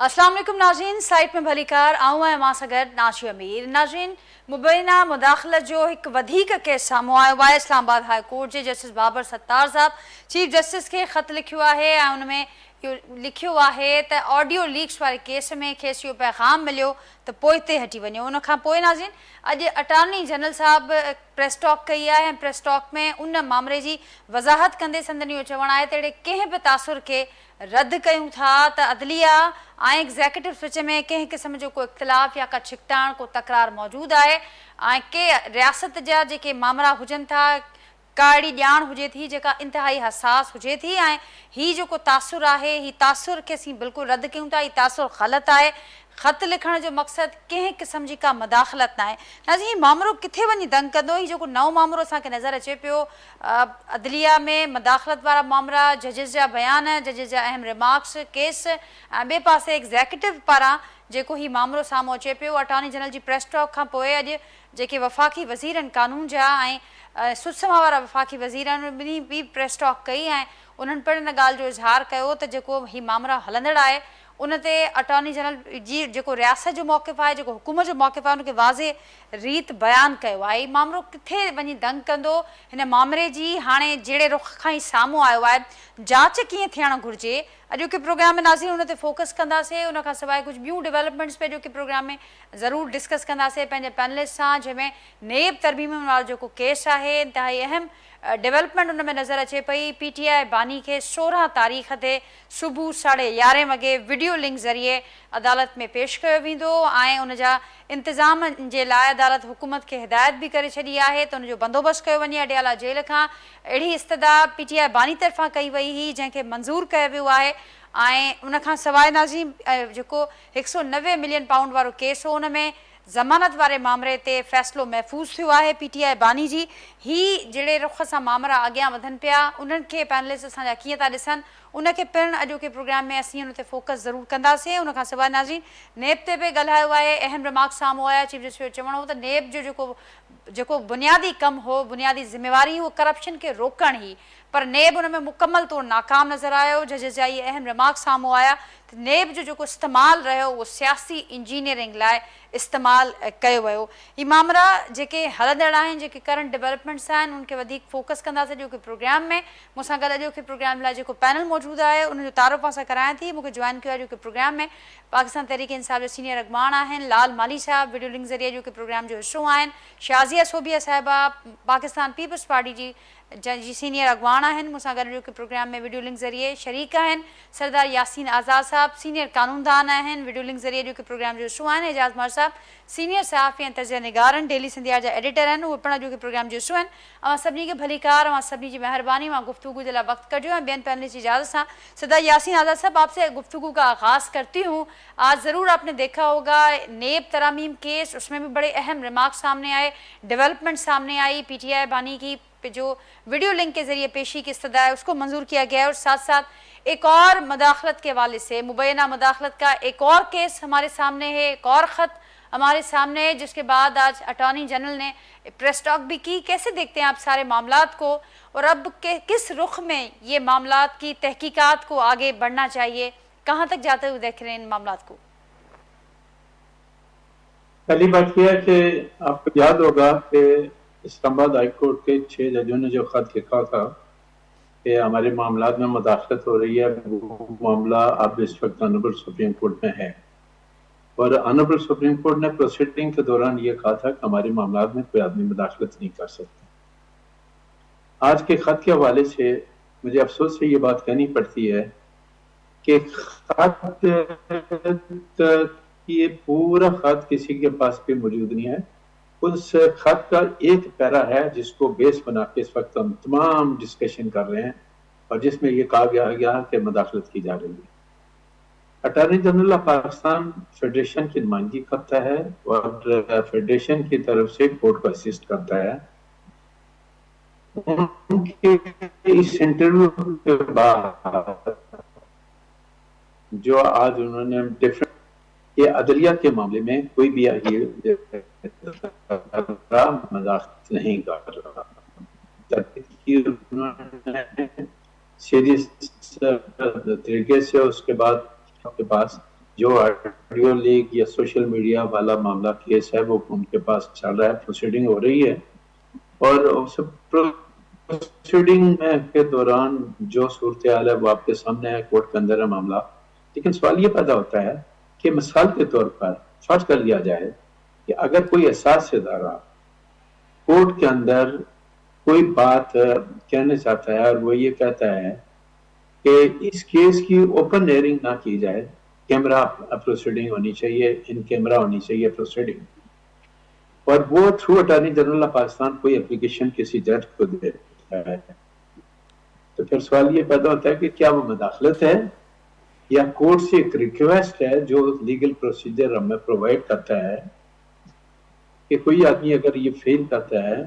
अस्सलाम वालेकुम नाज़रीन, साइट में भली कार आऊं ऐं मां सां गॾु नाशी अमीर। नाज़रीन, मुबैना मुदाख़लत जो हिकु वधीक केस साम्हूं आयो आहे। इस्लामाबाद हाई कोर्ट जे जस्टिस बाबर सत्तार साहब चीफ जस्टिस खे ख़त लिखियो आहे ऐं उन में इहो लिखियो आहे त ऑडियो लीक्स वारे केस में खेसि इहो पैगाम मिलियो त पोइ ते हटी वञो। उन खां पोइ नाज़रीन अॼु अटॉर्नी जनरल साहब प्रेस टॉक कई आहे ऐं प्रेस टॉक में उन मामले जी वज़ाहत कंदे संदनि इहो चवणु आहे त अहिड़े कंहिं बि तासुर खे रद्द कयूं था त अदलिया ऐं एग्ज़ेक्यूटिव विच में कंहिं क़िस्म जो को इख़्तिलाफ़ या का छिकटाण को तकरार मौजूदु आहे ऐं के रियासत जा जेके मामला हुजनि था का अहिड़ी ॼाण हुजे थी जेका इंतिहाई हसास हुजे थी ऐं हीउ जेको तासुर आहे हीउ तासुर खे असीं बिल्कुलु रद्द कयूं था। हीउ तासुर ग़लति आहे। ख़त लिखण जो मक़सदु कंहिं क़िस्म जी का मुदाख़लत न आहे। नाज़रीन, हीउ मामिलो किथे वञी दंग कंदो? हीउ जेको नओं मामिलो असांखे नज़र अचे पियो, अदलिया में मुदाख़लत वारा मामला, जजिस जा बयान, जजिस जा अहम रिमार्क्स, केस ऐं ॿिए पासे एग्ज़ेक्यूटिव पारां जेको हीउ मामिलो साम्हूं अचे पियो। अटॉर्नी जनरल जी प्रेस टॉक खां पोइ अॼु जेके वफ़ाक़ी वज़ीर आहिनि कानून जा ऐं सुसमा वारा वफ़ाक़ी वज़ीर आहिनि, ॿिन्ही बि प्रेस टॉक कई ऐं उन्हनि पिणु हिन ॻाल्हि जो इज़हार कयो त जेको हीउ मामला हलंदड़ आहे उन ते अटॉर्नी जनरल जी जेको रियासत जो मौक़िफ़ आहे, जेको हुकूमत जो मौक़िफ़ आहे, उनखे वाज़े रीत बयानु कयो आहे। हीउ मामिलो किथे वञी दंग कंदो? हिन मामले जी हाणे जहिड़े रुख खां ई साम्हूं आयो आहे, जांच कीअं थियणु घुरिजे? अॼोके प्रोग्राम में नाज़रीन उन ते फोकस कंदासीं। उन खां सवाइ कुझु ॿियूं डेवलपमेंट्स पे अॼोके प्रोग्राम में ज़रूरु डिस्कस कंदासीं पंहिंजे पैनलिस्ट सां, जंहिंमें नेब तरमीम वारो जेको केस आहे इंतिहाई अहम डेवलपमेंट उन में नज़र अचे पई। PTI बानी खे 16 तारीख़ ते सुबुह 11:30 वॻे वीडियो लिंक ज़रिए अदालत में पेश कयो वेंदो ऐं उन जा इंतिज़ाम जे लाइ अदालत हुकूमत खे हिदायत बि करे छॾी आहे त उनजो बंदोबस्तु कयो वञे। अडियाला जेल खां अहिड़ी इस्तदा PTI बानी तरफ़ां कई वई हुई जंहिंखे मंज़ूरु कयो वियो आहे। ऐं उन खां सवाइ नाज़रीन जेको 190 मिलियन पाउंड वारो केस हो, उन में ज़मानत वारे मामले ते फ़ैसिलो महफ़ूज़ थियो आहे। PTI बानी जी ही जहिड़े रुख सां मामला अॻियां वधनि पिया, उन्हनि खे पैनलिस्ट असांजा कीअं था ॾिसनि, उनखे पिणु अॼोके प्रोग्राम में असीं उन ते फोकस ज़रूरु कंदासीं। उन खां सवाइ नाज़रीन नेब ते बि ॻाल्हायो आहे, अहम रिमार्क्स साम्हूं आया। चीफ जस्टिस जो चवणो हो त नेब जो जेको बुनियादी कमु हो, बुनियादी ज़िम्मेवारी हो करप्शन खे रोकण ही, पर नेब उन में मुकमल तौरु नाकाम नज़र आयो। जजिस जा इहे अहम रिमार्क्स साम्हूं आया त नेब जो जेको इस्तेमालु रहियो उहो सियासी इंजीनियरिंग लाइ इस्तेमालु कयो वियो। हीअ मामला जेके हलंदड़ आहिनि, जेके करंट डेवलपमेंट्स आहिनि, उनखे वधीक फोकस कंदासीं अॼोके प्रोग्राम में। मूंसां गॾु अॼोके प्रोग्राम लाइ जेको पैनल मौजूदु आहे उनजो तारुफ़ सां करायां थी। मूंखे जॉइन कयो अॼोके प्रोग्राम में पाकिस्तान तहरीक इंसाफ जो सीनियर अॻवान आहिनि लाल माली साहब, वीडियो लिंक ज़रिए अॼोके प्रोग्राम जो हिसो आहिनि। शाज़िया सोबिया साहिबा पाकिस्तान पीपल्स पार्टी जी सीनियर अॻवान आहिनि, मूंसां गॾु अॼोके प्रोग्राम में वीडियो लिंक ज़रिए शरीक आहिनि। सरदार यासीन आज़ाद साहब सीनियर कानूनदान आहिनि, वीडियो लिंक ज़रिए अॼोके प्रोग्राम जो हिसो आहिनि। एजाज़ मर साहब सीनियर सहाफ़ी ऐं तज़िया निगारनि डेली सिंधिया जा एडिटर आहिनि, उहे पिणु अॼोके प्रोग्राम जो हिसो आहिनि। अवां सभिनी खे भली कार, अवां सभिनी जी महिरबानी, मां गुफ्तगू जे लाइ वक्त कढियो ऐं ॿियनि पैनलिस्ट की इजाज़त सां सरदार यासीन आज़ाद साहब आपसे गुफ्तगू का आगाज़ करती हूँ। आज ज़रूर आपने देखा होगा नेब तरामीम केस, उसमें भी बड़े अहम रिमार्क सामने आए, डेवलपमेंट सामने आई। PTI बानी की जो वीडियो लिंक के जरिए पेशी की इस्तदा है उसको मंजूर किया गया है और साथ साथ एक और मुदाखलत के हवाले से मुबैना मुदाखलत का एक और केस हमारे सामने है, एक और ख़त हमारे सामने है, जिसके बाद आज अटॉर्नी जनरल ने प्रेस टॉक भी की। कैसे देखते हैं आप सारे मामलात को और अब के किस रुख में ये मामलात की तहकीकात को आगे बढ़ना चाहिए, कहाँ तक जाते हुए देख रहे हैं इन मामलात को? पहली बात यह है कि आपको याद होगा कि इस्लामाबाद हाई कोर्ट के 6 जजों ने जो खत लिखा था कि हमारे मामलात में मुदाखलत हो रही है, वो मामला अब इस वक्त ऑनरेबल सुप्रीम कोर्ट में है और ऑनरेबल सुप्रीम कोर्ट ने प्रोसीडिंग के दौरान ये कहा था कि हमारे मामलात में कोई आदमी मुदाखलत नहीं कर सकता। आज के खत के हवाले से मुझे अफसोस से ये बात कहनी पड़ती है कि खत ये पूरा खत किसी के पास भी मौजूद नहीं है। उस खत का एक पैरा है जिसको बेस बना के इस वक्त हम तमाम डिस्कशन कर रहे हैं और जिसमें ये कहा गया कि मुदाखलत की जा रही है। Attorney general of Pakistan federation की नुमाइंदगी करता है और फेडरेशन की तरफ से कोर्ट को असिस्ट करता है। उनके इस इंटरव्यू के बाद जो आज उन्होंने डिफरेंट ये अदलिया के मामले में कोई भी मजाक नहीं कर रहा, सीरीज तरीके से उसके बाद आपके पास جو آڈیو لیک یا سوشل میڈیا والا معاملہ کیس ہے وہ ان کے پاس چل رہا ہے, پروسیڈنگ ہو رہی ہے, اور پروسیڈنگ کے دوران جو صورتحال ہے وہ آپ کے سامنے ہے, کورٹ کے اندر ہے معاملہ. لیکن سوال یہ پیدا ہوتا ہے کہ مثال کے طور پر فرض کر لیا جائے کہ اگر کوئی احساس ادارہ کورٹ کے اندر کوئی بات کہنا چاہتا ہے اور وہ یہ کہتا ہے کہ اس کیس کی اوپن ہیئرنگ نہ کی جائے, کیمرہ پروسیڈنگ ہونی چاہیے, ان کیمرہ ہونی چاہیے پروسیڈنگ, اور وہ through attorney general of Pakistan کوئی اپلیکیشن کسی جج کو دیتا ہے, تو پھر سوال یہ پیدا ہوتا ہے کہ کیا وہ مداخلت ہے یا کورٹ سے ایک ریکویسٹ ہے جو لیگل پروسیجر ہمیں پرووائڈ کرتا ہے کہ کوئی آدمی اگر یہ فیل کرتا ہے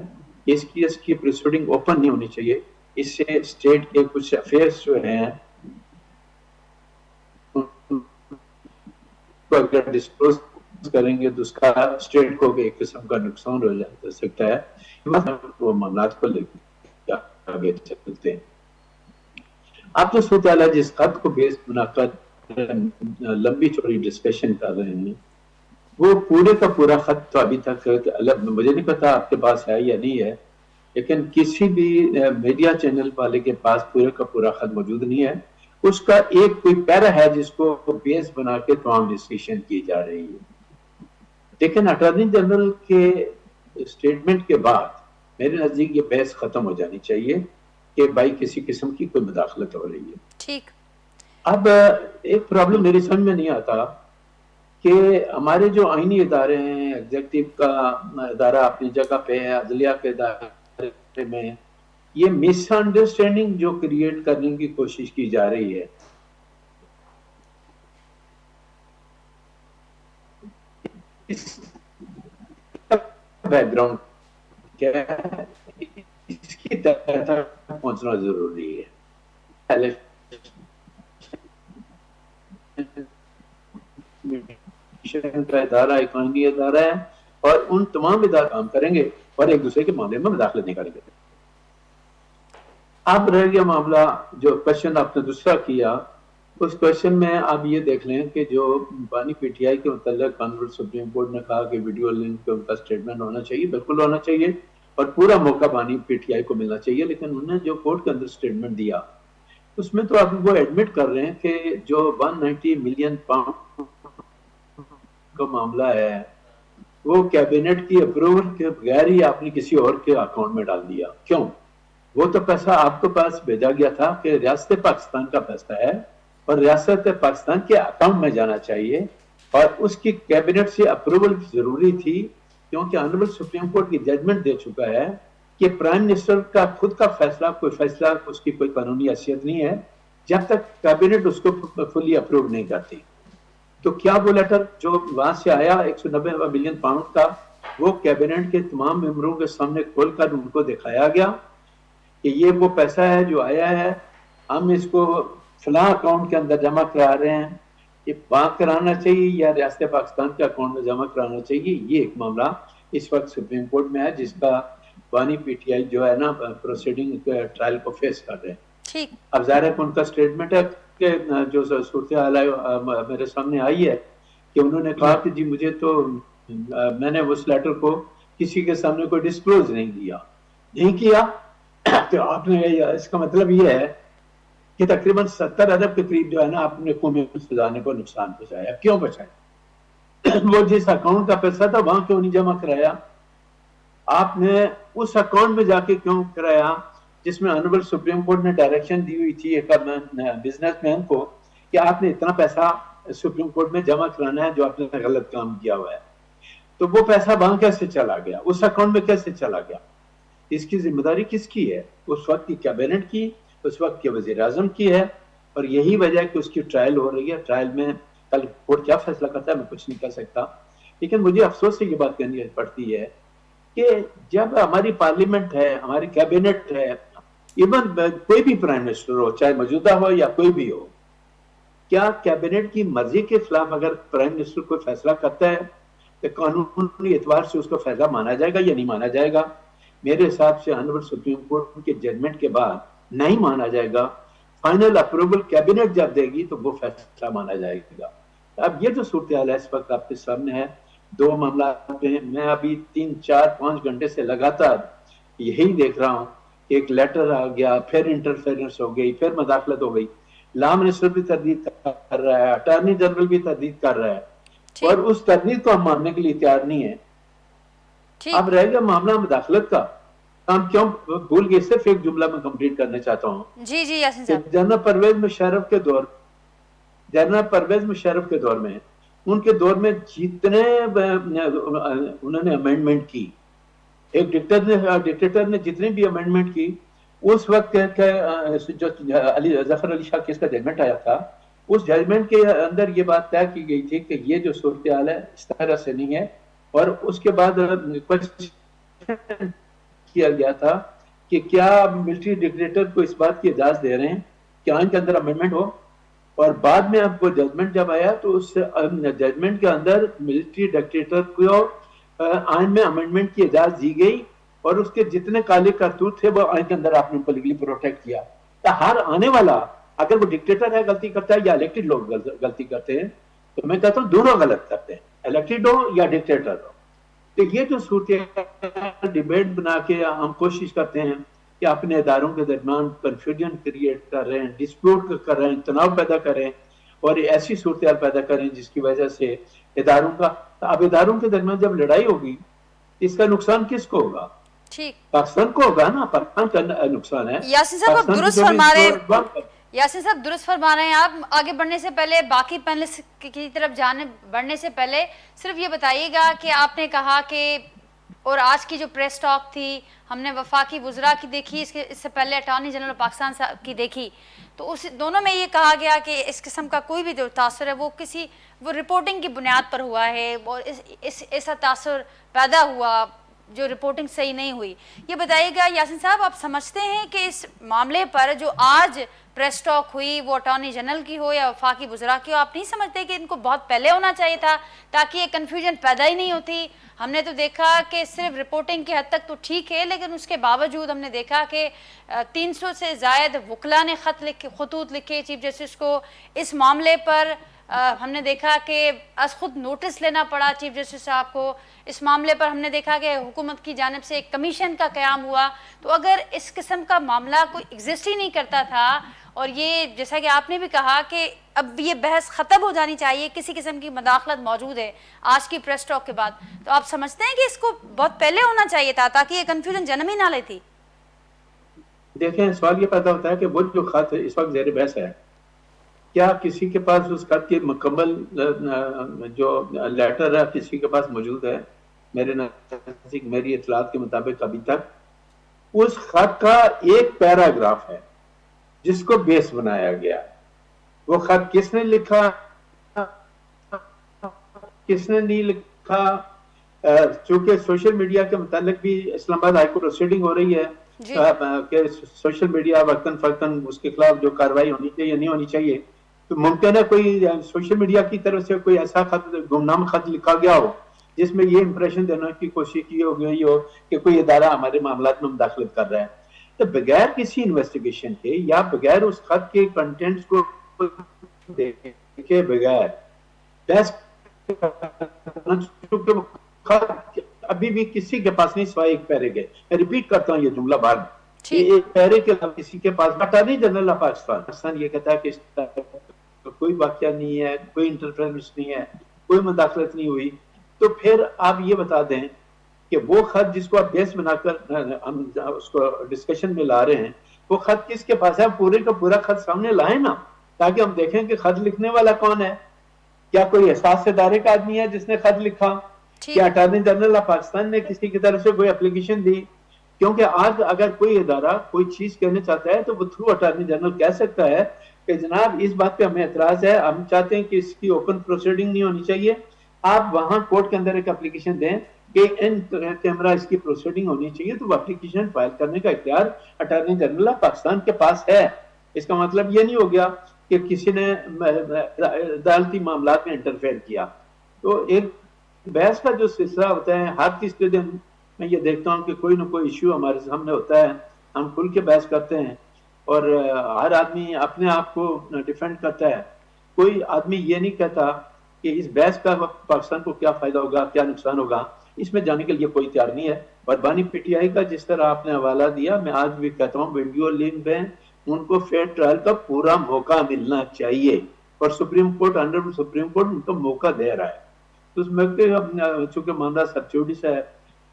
اس کیس کی پروسیڈنگ اوپن نہیں ہونی چاہیے, اس سے اسٹیٹ کے کچھ افیئرس جو ہیں اگر ڈسکلوز کریں گے تو اس کا اسٹیٹ کو ایک قسم کا نقصان ہو جا سکتا ہے, وہ معاملات کو لے کے آگے چلتے ہیں. آپ جو صورتحال ہے جس خط کو بیس بنا کر لمبی چوڑی ڈسکشن کر رہے ہیں وہ پورے کا پورا خط تو ابھی تک مجھے نہیں پتا آپ کے پاس ہے یا نہیں ہے, لیکن کسی بھی میڈیا چینل والے کے پاس پورے کا پورا خط موجود نہیں ہے. اس کا ایک کوئی پیرا ہے جس کو بیس بنا کے تمام ڈسکشن کی جا رہی ہے, لیکن اٹارنی جنرل کے اسٹیٹمنٹ کے بعد میرے نزدیک یہ بحث ختم ہو جانی چاہیے کہ بھائی کسی قسم کی کوئی مداخلت ہو رہی ہے. ٹھیک. اب ایک پرابلم میری سمجھ میں نہیں آتا کہ ہمارے جو آئینی ادارے ہیں, ایگزیکٹو کا ادارہ اپنی جگہ پہ ہے, عدلیہ کے ادارے میں یہ مس انڈرسٹینڈنگ جو کریٹ کرنے کی کوشش کی جا رہی ہے, اس بیک گراؤنڈ کیا ہے, اس کی تحت پہنچنا ضروری ہے. کا ادارہ ایک آئینی ادارہ ہے اور ان تمام ادارے کام کریں گے اور ایک دوسرے کے معاملے میں مداخلت نہیں کریں گے. اب رہ گیا معاملہ جو کوشچن آپ نے دوسرا کیا, اس کوشچن میں آپ یہ دیکھ لیں کہ جو بانی پی ٹی آئی کے متعلق آنریبل سپریم کورٹ نے کہا کہ ویڈیو لنک پہ ان کا اسٹیٹمنٹ ہونا چاہیے, بالکل ہونا چاہیے اور پورا موقع بانی پی ٹی آئی کو ملنا چاہیے, لیکن انہوں نے جو کورٹ کے اندر اسٹیٹمنٹ دیا اس میں تو آپ وہ ایڈمٹ کر رہے ہیں کہ جو 190 ملین پاؤنڈ کا معاملہ ہے وہ کیبنٹ کی اپروول کے بغیر ہی آپ نے کسی اور کے اکاؤنٹ میں ڈال دیا. کیوں؟ وہ تو پیسہ آپ کے پاس بھیجا گیا تھا کہ ریاست پاکستان کا پیسہ ہے اور ریاست پاکستان کے اکاؤنٹ میں جانا چاہیے, اور اس کی کیبنٹ سے اپروول ضروری تھی کیونکہ آنریبل سپریم کورٹ کی ججمنٹ دے چکا ہے کہ پرائم منسٹر کا خود کا فیصلہ, کوئی فیصلہ اس کی کوئی قانونی حیثیت نہیں ہے جب تک کیبنٹ اس کو فلی اپروو نہیں کرتی. تو کیا وہ لیٹر جو وہاں سے آیا 190 ملین پاؤنڈ کا, وہ کیبنٹ کے تمام ممبروں کے سامنے کھول کر ان کو دکھایا گیا کہ یہ وہ پیسہ ہے جو آیا ہے, ہم اس کو فلاں اکاؤنٹ کے اندر جمع کرا رہے ہیں, یہ وہاں کرانا چاہیے یا ریاست پاکستان کے اکاؤنٹ میں جمع کرانا چاہیے؟ یہ ایک معاملہ اس وقت سپریم کورٹ میں ہے جس کا بانی پی ٹی آئی جو ہے نا پروسیڈنگ ٹرائل کو فیس کر رہے ہیں. اب ظاہر ہے ان کا اسٹیٹمنٹ ہے کہ جو صورتحال میرے سامنے آئی ہے کہ انہوں نے کہا کہ جی مجھے تو میں نے اس لیٹر کو کسی کے سامنے کوئی ڈسکلوز نہیں کیا. تو آپ نے اس کا مطلب یہ ہے کہ تقریباً 70 ارب کے قریب جو ہے نا آپ نے قومی خزانے کو نقصان پہنچایا. کیوں پہنچایا؟ وہ جس اکاؤنٹ کا پیسہ تھا وہاں کیوں نہیں جمع کرایا؟ آپ نے اس اکاؤنٹ میں جا کے کیوں کرایا جس میں آنریبل سپریم کورٹ نے ڈائریکشن دی ہوئی تھی ایک بزنس مین کو کہ آپ نے اتنا پیسہ سپریم کورٹ میں جمع کرانا ہے جو آپ نے غلط کام کیا ہوا ہے. تو وہ پیسہ وہاں کیسے چلا گیا, اس اکاؤنٹ میں کیسے چلا گیا؟ اس کی ذمہ داری کس کی ہے؟ اس وقت کی کیبنٹ کی, اس وقت کے وزیر اعظم کی ہے, اور یہی وجہ ہے کہ اس کی ٹرائل ہو رہی ہے. ٹرائل میں کل کورٹ کیا فیصلہ کرتا ہے میں کچھ نہیں کہہ سکتا, لیکن مجھے افسوس سے یہ بات کہنی پڑتی ہے کہ جب ہماری پارلیمنٹ ہے, ہماری کیبنٹ ہے, ایون کوئی بھی پرائم منسٹر ہو, چاہے موجودہ ہو یا کوئی بھی ہو, کیا کیبنٹ کی مرضی کے خلاف اگر پرائم منسٹر کوئی فیصلہ کرتا ہے تو قانونی اعتبار سے اس کو فیصلہ مانا جائے گا یا نہیں مانا جائے گا؟ میرے حساب سے آنریبل سپریم کورٹ کے ججمنٹ کے بعد نہیں مانا جائے گا. فائنل اپروول کیبنٹ جب دے گی تو وہ فیصلہ مانا جائے گا. اب یہ جو صورتحال ہے اس وقت آپ کے سامنے ہے، دو معاملات ہیں، میں ابھی 3 4 5 گھنٹے سے لگاتار یہی دیکھ رہا ہوں کہ ایک لیٹر آ گیا، پھر انٹرفیرنس ہو گئی، پھر مداخلت ہو گئی، لا منسٹر بھی تردید کر رہا ہے، اٹارنی جنرل بھی تردید کر رہا ہے، اور ٹھیک اس تردید کو ہم ماننے کے لیے تیار نہیں ہے۔ اب ٹھیک رہ گیا معاملہ مداخلت کا، ہم کیوں بھول گئے؟ صرف ایک جملہ میں کمپلیٹ کرنا چاہتا ہوں جی جی یاسین کہ صاحب. جنرل پرویز مشرف کے دور میں، ان کے دور میں جتنے انہوں نے امینڈمنٹ کی، ایک ڈکٹیٹر نے جتنی بھی امینڈمنٹ کی، اس وقت جو ظفر علی شاہ کیس کا ججمنٹ آیا تھا، اس ججمنٹ کے اندر یہ بات طے کی گئی تھی کہ یہ جو صورتحال ہے اس طرح سے نہیں ہے، اور اس کے بعد کیا گیا تھا کہ کیا ملٹری ڈکٹیٹر کو اس بات کی اجازت دے رہے ہیں کہ آئین کے اندر امینڈمنٹ ہو، اور بعد میں اب وہ ججمنٹ جب آیا تو اس ججمنٹ کے اندر ملٹری ڈکٹیٹر کو آئین میں امینڈمنٹ کی اجازت دی گئی، اور اس کے جتنے کالے کرتوت تھے وہ آئین کے اندر آپ نے ان کو لیگلی پروٹیکٹ کیا۔ تو ہر آنے والا اگر وہ ڈکٹیٹر ہے غلطی کرتا ہے یا الیکٹڈ لوگ غلطی کرتے ہیں، تو میں کہتا ہوں دونوں غلط کرتے ہیں، الیکٹڈ ہو یا ڈکٹیٹر ہو۔ تو یہ جو صورتحال ڈیبیٹ بنا کے ہم کوشش کرتے ہیں کہ اپنے اداروں کے درمیان کنفیوژن کریٹ کر رہے ہیں، ڈسپیوٹ کر رہے ہیں، تناؤ پیدا کر رہے ہیں، اور ایسی صورتحال پیدا کریں جس کی وجہ سے اداروں کا، اب اداروں کے درمیان جب لڑائی ہوگی اس کا نقصان کس کو ہوگا؟ ٹھیک پاکستان کو ہوگا نا، پاکستان کا نقصان ہے۔ یاسین صاحب آپ پاکستان کی درست جو بھی فرما رہے ہیں، یاسین صاحب درست فرما رہے ہیں آپ۔ آگے بڑھنے سے پہلے باقی پینلسٹ کی طرف بڑھنے سے پہلے صرف یہ بتائیے گا کہ آپ نے کہا کہ، اور آج کی جو پریس ٹاک تھی ہم نے وفاقی وزراء کی دیکھی، اس سے پہلے اٹارنی جنرل پاکستان کی دیکھی، تو اس دونوں میں یہ کہا گیا کہ اس قسم کا کوئی بھی جو تاثر ہے وہ رپورٹنگ کی بنیاد پر ہوا ہے، اور ایسا تاثر پیدا ہوا جو رپورٹنگ صحیح نہیں ہوئی۔ یہ بتائیے گا یاسین صاحب، آپ سمجھتے ہیں کہ اس معاملے پر جو آج پریس ٹاک ہوئی وہ اٹارنی جنرل کی ہو یا وفاقی وزراء کی ہو، آپ نہیں سمجھتے کہ ان کو بہت پہلے ہونا چاہیے تھا تاکہ یہ کنفیوژن پیدا ہی نہیں ہوتی؟ ہم نے تو دیکھا کہ صرف رپورٹنگ کی حد تک تو ٹھیک ہے، لیکن اس کے باوجود ہم نے دیکھا کہ 300 سے زائد وکلاء نے خطوط لکھے چیف جسٹس کو اس معاملے پر۔ ہم نے دیکھا کہ از خود نوٹس لینا پڑا چیف جسٹس صاحب کو اس معاملے پر۔ ہم نے دیکھا کہ حکومت کی جانب سے ایک کمیشن کا قیام ہوا۔ تو اگر اس قسم کا معاملہ کوئی ایگزسٹ ہی نہیں کرتا تھا، اور یہ جیسا کہ آپ نے بھی کہا کہ اب یہ بحث ختم ہو جانی چاہیے، کسی قسم کی مداخلت موجود ہے آج کی پریس ٹاک کے بعد، تو آپ سمجھتے ہیں کہ اس کو بہت پہلے ہونا چاہیے تھا تاکہ یہ کنفیوژن جنم ہی نہ لیتی؟ دیکھیں، سوال یہ پیدا ہوتا ہے کہ وہ جو خط اس وقت زیر بحث ہے، کیا کسی کے پاس اس خط کی مکمل جو لیٹر ہے کسی کے پاس موجود ہے؟ میرے نزدیک، میری اطلاعات کے مطابق ابھی تک اس خط کا ایک پیراگراف ہے جس کو بیس بنایا گیا۔ وہ خط کس نے لکھا، کس نے نہیں لکھا، چونکہ سوشل میڈیا کے متعلق بھی اسلام آباد ہائی کورٹ پروسیڈنگ ہو رہی ہے کہ سوشل میڈیا وقتاً فوقتاً اس کے خلاف جو کارروائی ہونی چاہیے نہیں ہونی چاہیے، تو ممکن ہے کوئی سوشل میڈیا کی طرف سے کوئی ایسا خط، گمنام خط لکھا گیا ہو جس میں یہ امپریشن دینے کی کوشش کی ہو گئی ہو کہ کوئی ادارہ ہمارے معاملات میں مداخلت کر رہا ہے۔ تو بغیر کسی انویسٹیگیشن کے یا بغیر اس خط کے کنٹینٹس کو دیکھے بغیر بحث، ابھی بھی کسی کے پاس نہیں سوائے ایک پیرے کے، میں ریپیٹ کرتا ہوں یہ جملہ بعد، ایک پیرے کے علاوہ کسی کے پاس، اٹارنی جنرل آف پاکستان یہ کہتا ہے کہ اس طرح کوئی واقعہ نہیں ہے، کوئی انٹرفیرنس نہیں ہے، کوئی مداخلت نہیں ہوئی، تو پھر آپ یہ بتا دیں کہ وہ خط جس کو آپ بیس بنا کر ہم اس کو ڈسکشن میں لا رہے ہیں، وہ خط کس کے پاس ہے؟ پورے کا پورا خط سامنے لائیں نا، تاکہ ہم دیکھیں کہ خط لکھنے والا کون ہے۔ کیا کوئی احساس ادارے کا آدمی ہے جس نے خط لکھا؟ کیا اٹارنی جنرل آف پاکستان نے کسی کی طرف سے کوئی اپلیکیشن دی؟ کیونکہ آج اگر کوئی ادارہ کوئی چیز کہنا چاہتا ہے تو وہ تھرو اٹارنی جنرل کہہ سکتا ہے کہ جناب اس بات پہ ہمیں اعتراض ہے، ہم چاہتے ہیں کہ اس کی اوپن پروسیڈنگ نہیں ہونی چاہیے، آپ وہاں کورٹ کے اندر ایک اپلیکیشن دیں کہ ان کیمرہ اس کی پروسیڈنگ ہونی چاہیے، تو وہ اپلیکیشن فائل کرنے کا اختیار اٹارنی جنرل آف پاکستان کے پاس ہے۔ اس کا مطلب یہ نہیں ہو گیا کہ کسی نے عدالتی معاملات میں انٹرفیئر کیا۔ تو ایک بحث کا جو سلسلہ ہوتا ہے، ہر تیسرے دن میں یہ دیکھتا ہوں کہ کوئی نہ کوئی ایشو ہمارے سامنے ہوتا ہے، ہم کھل کے بحث کرتے ہیں، اور ہر آدمی اپنے آپ کو ڈیفینڈ کرتا ہے۔ کوئی آدمی یہ نہیں کہتا کہ اس بحث کا پاکستان کو کیا فائدہ ہوگا, کیا نقصان ہوگا, اس میں جانے کے لیے کوئی تیار نہیں ہے. اور بانی پی ٹی آئی کا جس طرح آپ نے حوالہ دیا, میں آج بھی کہتا ہوں ویڈیو لنک میں ان کو فیئر ٹرائل کا پورا موقع ملنا چاہیے, اور supreme court under supreme court ان کو موقع دے رہا ہے. تو اس میں چونکہ معاملہ سبجوڈس ہے,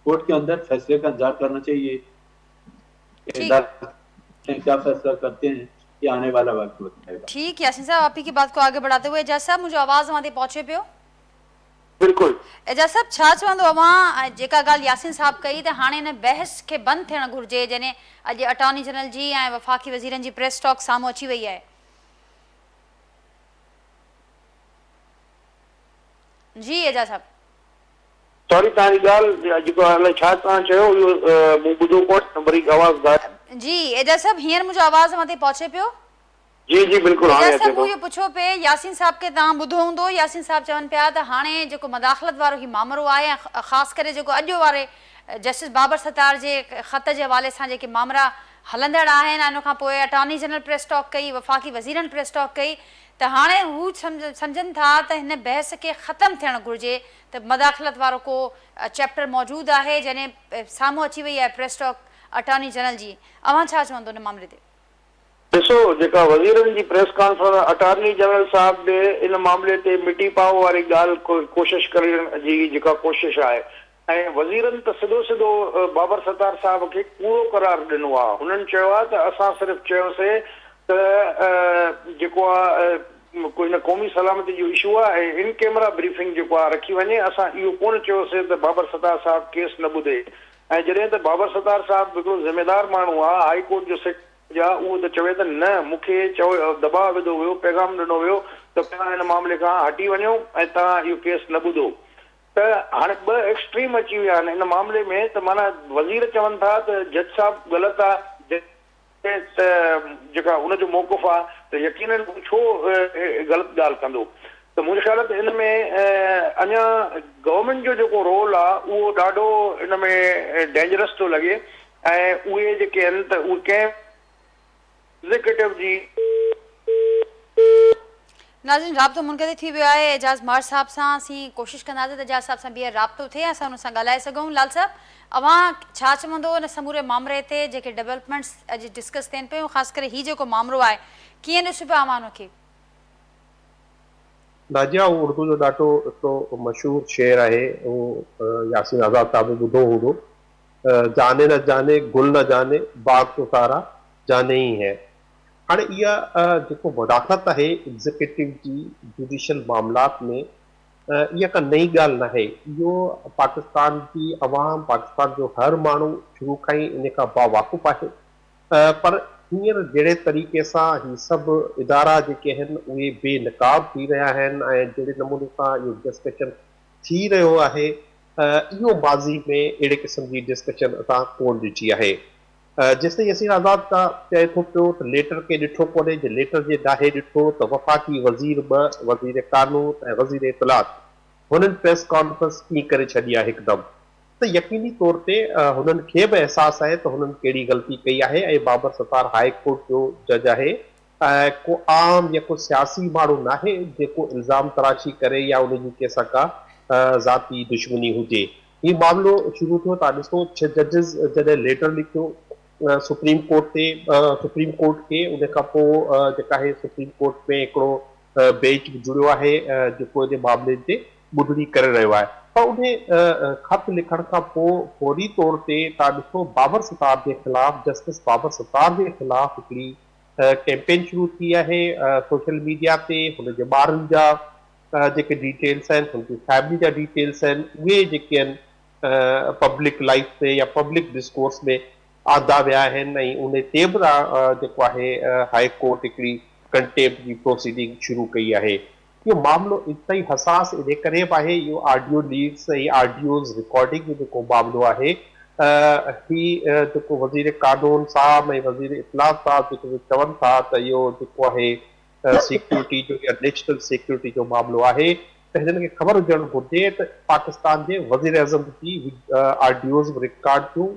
کورٹ کے اندر فیصلے کا انتظار کرنا چاہیے. ٹھیک کیا فیصلہ کرتے ہیں یہ آنے والا وقت بتائے گا. ٹھیک یاسین صاحب, آپ کی بات کو آگے بڑھاتے ہوئے اعجاز صاحب مجھے آواز وہاں پہنچے पियो. बिल्कुल एजाज साहब छा चवंदो अवां जेका ॻाल्हि यासीन साहब कई त हाणे हिन बहस खे बंदि थियणु घुरिजे जॾहिं अॼु अटॉर्नी जनरल जी ऐं वफ़ाक़ी वज़ीरनि जी प्रेस टॉक साम्हूं अची वई आहे. जी एजाज साहब. सॉरी तव्हांजी ॻाल्हि जेको अलाए छा तव्हां चयो इहो मूं ॿुधो कोन, वरी आवाज़ जी एजाज साहब हींअर मुंहिंजो आवाज़ वहां पहुचे पियो. जी जी बिल्कुल एजाज साहब मूं इहो पुछो पे यासीन साहब खे तव्हां ॿुधो हूंदो, यासीन साहब चवनि पिया त हाणे जेको मदाख़लत वारो ही मामिलो आहे ऐं ख़ासि करे जेको अॼु वारे जस्टिस बाबर सत्तार जे ख़त जे हवाले सां जेके मामला हलंदड़ आहिनि, इन खां पोइ अटॉर्नी जनरल प्रेस टॉक कई, वफ़ाक़ी वज़ीरनि प्रेस टॉक कई, त हाणे हू सम्झनि था त हिन बहस खे ख़तमु थियणु घुरिजे, त मदाख़लत वारो को चैप्टर मौजूदु आहे जॾहिं साम्हूं अची वई आहे प्रेस टॉक अटॉर्नी जनरल जी. अवां छा चवंदो हिन मामले ते? ॾिसो, जेका वज़ीरनि जी प्रेस कॉन्फ्रेंस अटॉर्नी जनरल साहब ॾे इन मामले ते मिटी पाव वारी ॻाल्हि कोशिशि करण जी जेका कोशिशि आहे, ऐं वज़ीरनि त सिधो सिधो बाबर सत्तार साहब खे कूड़ो करार ॾिनो आहे. हुननि चयो आहे त असां सिर्फ़ु चयोसीं त जेको आहे कोई न क़ौमी सलामती जो इशू आहे ऐं इन कैमरा ब्रीफिंग जेको आहे रखी वञे, असां इहो कोन चयोसीं त बाबर सत्तार साहब केस न ॿुधे. ऐं जॾहिं त बाबर सत्तार साहब हिकिड़ो ज़िम्मेदार माण्हू आहे, हाई कोर्ट जो उहो त चवे त न, मूंखे चओ दबाव विधो वियो, पैगाम ॾिनो वियो त तव्हां हिन मामले खां हटी वञो ऐं तव्हां इहो केस न ॿुधो. त हाणे ॿ एक्सट्रीम अची विया आहिनि हिन मामले में. त माना वज़ीर चवनि था त जज साहब ग़लति आहे, त जेका हुनजो मौक़ुफ़ आहे त यकीनन छो ग़लति ॻाल्हि कंदो. त मुंहिंजे ख़्याल त हिन में अञा गवर्नमेंट जो जेको रोल आहे उहो ॾाढो हिन में डेंजरस थो लॻे. ऐं उहे जेके आहिनि त उहे कंहिं एग्जीक्यूटिव जी नाज़रीन राब्तो मुनक़िद थी वियो आहे एजाज़ मार साहब सां. असीं कोशिशि कंदासीं त एजाज़ साहब सां ॿीहर राब्तो थिए, असां हुन सां ॻाल्हाए सघूं. लाल साहब, अवां छा चवंदो हिन समूरे मामले ते जेके डेवलपमेंट्स अॼु डिस्कस थियनि पियूं, ख़ासि करे हीउ जेको मामिलो आहे, कीअं ॾिसो पिया अवां हुनखे? नाजिया, उर्दू जो ॾाढो हिकिड़ो मशहूरु शेर आहे, उहो यासीन आज़ाद साहब ॿुधो हूंदो, जाने न जाने गुल न जाने बाग तो सारा जाने ई है. हाणे इहा जेको मुदाख़लत आहे एग्ज़ीक्यूटिव जी जुडिशल मामलात में, इहा का नई ॻाल्हि न आहे. इहो पाकिस्तान जी अवाम, पाकिस्तान जो हर माण्हू शुरू खां ई इन खां बावाक़ुफ़ आहे. पर हींअर जहिड़े तरीक़े सां ही सभु इदारा जेके आहिनि उहे बेनकाब थी रहिया आहिनि ऐं जहिड़े नमूने सां इहो डिस्कशन थी रहियो आहे, इहो माज़ी में अहिड़े क़िस्म जी डिस्कशन असां कोन ॾिठी आहे. जेसिताईं यासीन आज़ाद का चए थो पियो त लेटर खे ॾिठो कोन्हे, जे लेटर जे ॾाहे ॾिठो त वफ़ाक़ी वज़ीर ॿ, वज़ीर कानून ऐं वज़ीर इत्तलात, हुननि प्रेस कॉन्फ्रेंस कीअं करे छॾी आहे हिकदमि. त यकीनी तौर ते हुननि खे बि अहसासु आहे त हुननि कहिड़ी ग़लती कई आहे. ऐं बाबर सत्तार हाई कोर्ट जो जज आहे, को आम या को सियासी माण्हू न आहे जेको इल्ज़ाम तराशी करे या उनजी कंहिंसां का ज़ाती दुश्मनी हुजे. हीउ मामिलो शुरू थियो, तव्हां ॾिसो 6 जजिस जॾहिं लेटर लिखियो सुप्रीम कोर्ट ते, सुप्रीम कोर्ट खे, उन खां पोइ जेका आहे सुप्रीम कोर्ट में हिकिड़ो बेंच जुड़ियो आहे जेको इन मामले ते ॿुधणी करे रहियो आहे. पर उन ख़त लिखण खां पोइ फौरी तौर ते तव्हां ॾिसो बाबर सत्तार जे ख़िलाफ़, जस्टिस बाबर सत्तार जे ख़िलाफ़ हिकिड़ी कैंपेन शुरू थी आहे सोशल मीडिया ते. हुनजे ॿारनि जा जेके डिटेल्स आहिनि, हुनजी फैमिली जा डिटेल्स आहिनि, उहे जेके आहिनि पब्लिक लाइफ ते या पब्लिक डिस्कोर्स में आंदा विया आहिनि. ऐं उन ते बि जेको आहे हाई कोर्ट हिकिड़ी कंटेम्प्ट जी प्रोसीडिंग शुरू कई आहे. इहो मामिलो इताई हसास इन करे बि आहे, इहो ऑडियो लीक्स ऐं ऑडियोज़ रिकॉर्डिंग जो जेको मामिलो आहे, ही जेको वज़ीर कानून साहब ऐं वज़ीर इत्तलात साहब जेको चवनि था त इहो जेको आहे सिक्योरिटी जो या नेशनल सिक्योरिटी जो मामिलो आहे, त हिननि खे ख़बर हुजणु घुरिजे त पाकिस्तान जे वज़ीर अज़म जी ऑडियोज़ रिकॉर्ड थियूं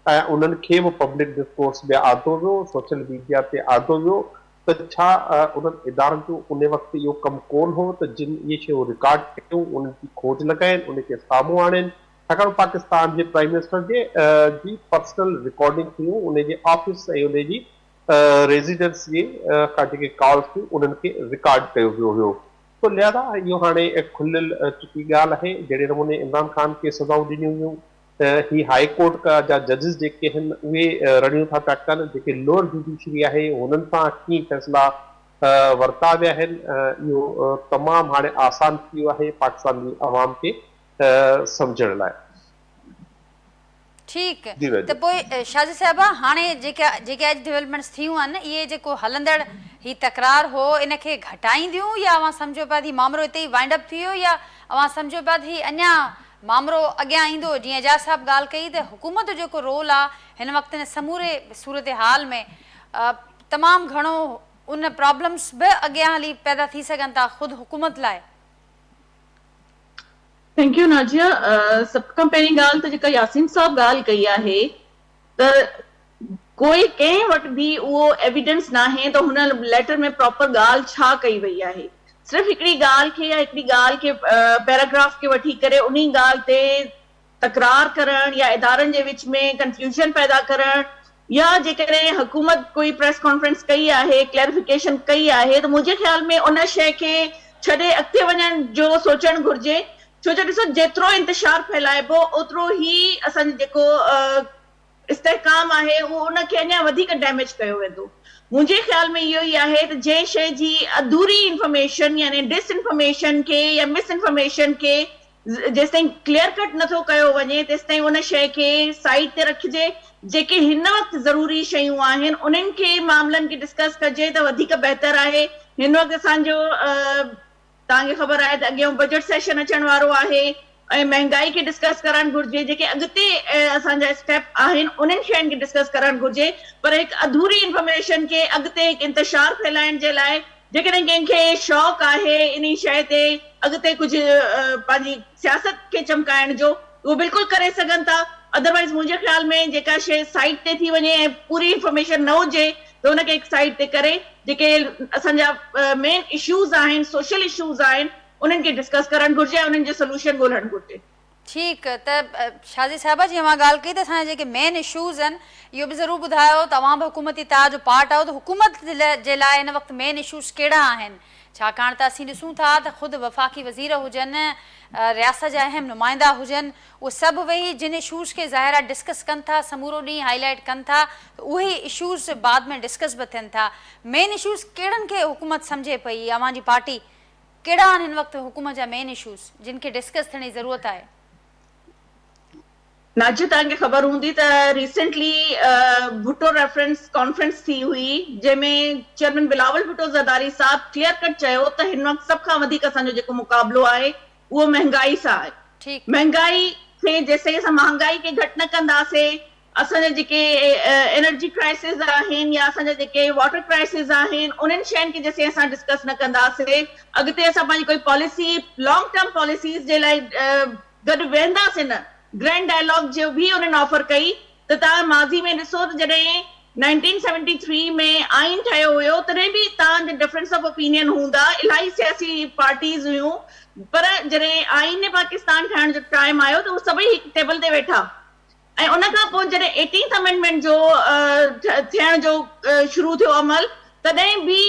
ऐं उन्हनि खे बि पब्लिक डिस्कोर्स में आंदो वियो, सोशल मीडिया ते आंदो वियो. त छा उन्हनि इदारनि जो उन वक़्तु इहो कमु कोन हो त जिन इहे शयूं रिकॉर्ड कयूं, उन्हनि जी खोज लॻाइनि, उनखे साम्हूं आणनि? छाकाणि पाकिस्तान जे प्राइम मिनिस्टर जे जी पर्सनल रिकॉर्डिंग थियूं, उनजे ऑफिस ऐं उनजी रेज़िडेंस जे खां जेके कॉल्स थियूं उन्हनि खे रिकॉर्ड कयो वियो हुयो। तो लिहाज़ा इहो हाणे खुलियल चुकी ॻाल्हि आहे। जहिड़े नमूने इमरान ख़ान खे सज़ाऊं ॾिनियूं हुयूं, ही हाई कोर्ट जा जजिस जेके आहिनि उहे रड़ियूं था पिया कनि, जेके लोअर जुडिशरी आहे हुननि सां कीअं फ़ैसिला वरिता विया आहिनि, इहो तमामु हाणे आसान थी वियो आहे पाकिस्तान जी आवाम खे सम्झण लाइ। ठीक त पोइ शाजी साहिबा हाणे जेके अॼु डेवलपमेंट्स थियूं आहिनि इहे जेको हलंदड़ ही तकरार हो इनखे घटाईंदियूं या अवां सम्झो पिया थी मामिलो हिते ई वाइंड अप थी वियो, या अवां सम्झो पिया थी अञा मामिलो अॻियां ईंदो? जीअं एजाज साहब ॻाल्हि कई त हुकूमत जो जेको रोल आहे हिन वक़्तु हिन समूरे सूरत हाल में तमामु घणो उन प्रॉब्लम्स बि अॻियां हली पैदा थी सघनि था ख़ुदि हुकूमत लाइ। Thank U Nazia. सभ खां पहिरीं ॻाल्हि त जेका यासीन साहब ॻाल्हि कई आहे त कोई कंहिं वटि बि उहो एविडेंस न आहे त हुन लेटर में प्रॉपर ॻाल्हि छा कई वई आहे। सिर्फ़ु हिकिड़ी ॻाल्हि खे या हिकिड़ी ॻाल्हि खे पैराग्राफ खे वठी करे उन ॻाल्हि ते तकरार करणु या इदारनि जे विच में कंफ्यूजन पैदा करणु, या जेकॾहिं हुकूमत कोई प्रेस कॉन्फ्रेंस कई आहे, क्लैरिफिकेशन कई आहे, त मुंहिंजे ख़्याल में उन शइ खे छॾे अॻिते वञण जो सोचणु घुरिजे। छो जो ॾिसो जेतिरो इंतशार फैलाइबो ओतिरो ई असांजो जेको इस्तेहकाम आहे उहो उनखे अञा वधीक डैमेज कयो वेंदो। मुंहिंजे ख़्याल में इहो ई आहे त जंहिं शइ जी अधूरी इंफॉर्मेशन यानी डिसइंफॉर्मेशन खे या मिस इंफॉर्मेशन खे जेसिताईं क्लियर कट नथो कयो वञे तेसिताईं उन शइ खे साइड ते रखिजे। जेके हिन वक़्तु ज़रूरी शयूं आहिनि उन्हनि खे मामलनि खे डिस्कस कजे त वधीक बहितर आहे। हिन वक़्तु असांजो तव्हांखे ख़बर आहे त अॻियां बजट सेशन अचण वारो आहे ऐं महांगाई खे डिस्कस करणु घुरिजे। जेके अॻिते असांजा स्टेप आहिनि उन्हनि शयुनि खे डिस्कस करणु घुरिजे, पर हिकु अधूरी इंफॉर्मेशन खे अॻिते हिकु इंतशार फैलाइण जे लाइ जेकॾहिं कंहिंखे शौक़ु आहे इन शइ ते अॻिते कुझु पंहिंजी सियासत खे चमकाइण जो उहो बिल्कुलु करे सघनि था। अदरवाइज़ मुंहिंजे ख़्याल में जेका शइ साइड ते थी वञे ऐं पूरी इंफॉर्मेशन न हुजे त हुनखे हिकु साइड ते करे जेके असांजा मेन इश्यूज़ आहिनि, सोशल इश्यूज़ आहिनि, उन्हनि खे डिस्कस करणु घुरिजे ऐं उन्हनि जो सोल्यूशन ॻोल्हणु घुरिजे। ठीकु त शाजी साहिबा जीअं मां ॻाल्हि कई त असांजा जेके मेन इशूज़ आहिनि इहो बि ज़रूरु ॿुधायो। तव्हां बि हुकूमती तार जो पार्ट आहियो त हुकूमत जे लाइ हिन वक़्तु मेन इशूज़ कहिड़ा आहिनि? छाकाणि त असीं ॾिसूं था त ख़ुदि वफ़ाक़ी वज़ीर हुजनि, रियासत जा अहम नुमाइंदा हुजनि, उहे सभु वेही जिन इशूज़ खे ज़ाहिर आहे डिस्कस कनि था, समूरो ॾींहुं हाईलाइट कनि था, त उहे इशूज़ बाद में डिस्कस बि थियनि था। मेन इशूज़ कहिड़नि खे हुकूमत सम्झे पई? अव्हांजी पार्टी कहिड़ा आहिनि हिन वक़्तु हुकूमत जा मेन इशूज़ जिन खे डिस्कस थियण जी ज़रूरत आहे? नाजिया तव्हांखे ख़बर हूंदी त रिसेंटली भुट्टो रेफरेंस कॉन्फ्रेंस थी हुई जंहिंमें चेयरमैन बिलावल भुट्टो ज़रदारी साहब क्लियर कट चयो त हिन वक़्तु सभ खां वधीक असांजो जेको मुक़ाबलो आहे उहो महांगाई सां आहे। महांगाई खे जेसिताईं असां महांगाई खे घटि न कंदासीं, असांजा जेके एनर्जी क्राइसिस आहिनि या असांजा जेके वाटर क्राइसिस आहिनि उन्हनि शयुनि खे जेसिताईं असां डिस्कस न कंदासीं, अॻिते असां पंहिंजी कोई पॉलिसी लॉन्ग टर्म पॉलिसीज़ जे लाइ गॾु वेंदासीं न। ग्रैंड डायलॉग जो भी उन्हनि ऑफर कई त तव्हां माज़ी में ॾिसो त जॾहिं 1973 में आइन ठहियो हुयो तॾहिं बि तव्हांजा डिफरेंस ऑफ ओपिनियन हूंदा, इलाही सियासी पार्टीज़ हुयूं, पर जॾहिं आइन ने पाकिस्तान ठाहिण जो टाइम आयो त उहे सभई हिकु टेबल ते वेठा ऐं उन खां पोइ जॾहिं 18th अमेंडमेंट जो थियण जो शुरू थियो अमल, तॾहिं बि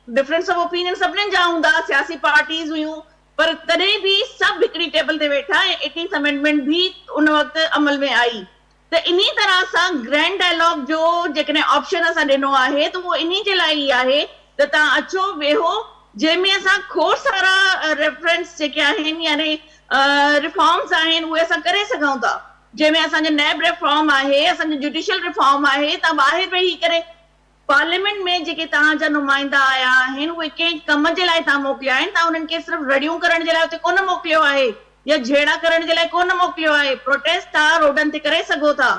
डिफरेंस ऑफ ओपिनियन सभिनीनि जा हूंदा, सियासी पार्टीज़ हुयूं, पर तॾहिं बि सभु हिकिड़ी टेबल ते वेठा ऐं 18th अमेंडमेंट भी उन वक़्तु अमल में आई। त इन तरह सां ग्रैंड डायलॉग जो जेकॾहिं ऑप्शन असां ॾिनो आहे त उहो इन जे लाइ ई आहे त तव्हां अचो वेहो, जंहिंमें असां खोड़ सारा रेफरेंस जेके आहिनि यानी रिफॉर्म्स आहिनि उहे असां करे सघूं था, जंहिंमें असांजो नैब रिफॉर्म आहे, असांजो जुडिशियल रिफॉर्म आहे। तव्हां ॿाहिरि वेही करे पार्लियामेंट में जेके तव्हांजा नुमाइंदा आया आहिनि उहे कंहिं कम जे लाइ तव्हां मोकिलिया आहिनि, तव्हां उन्हनि खे सिर्फ़ु रड़ियूं करण जे लाइ उते कोन मोकिलियो आहे या झेड़ा करण जे लाइ कोन मोकिलियो आहे। प्रोटेस्ट तव्हां रोडनि ते करे सघो था,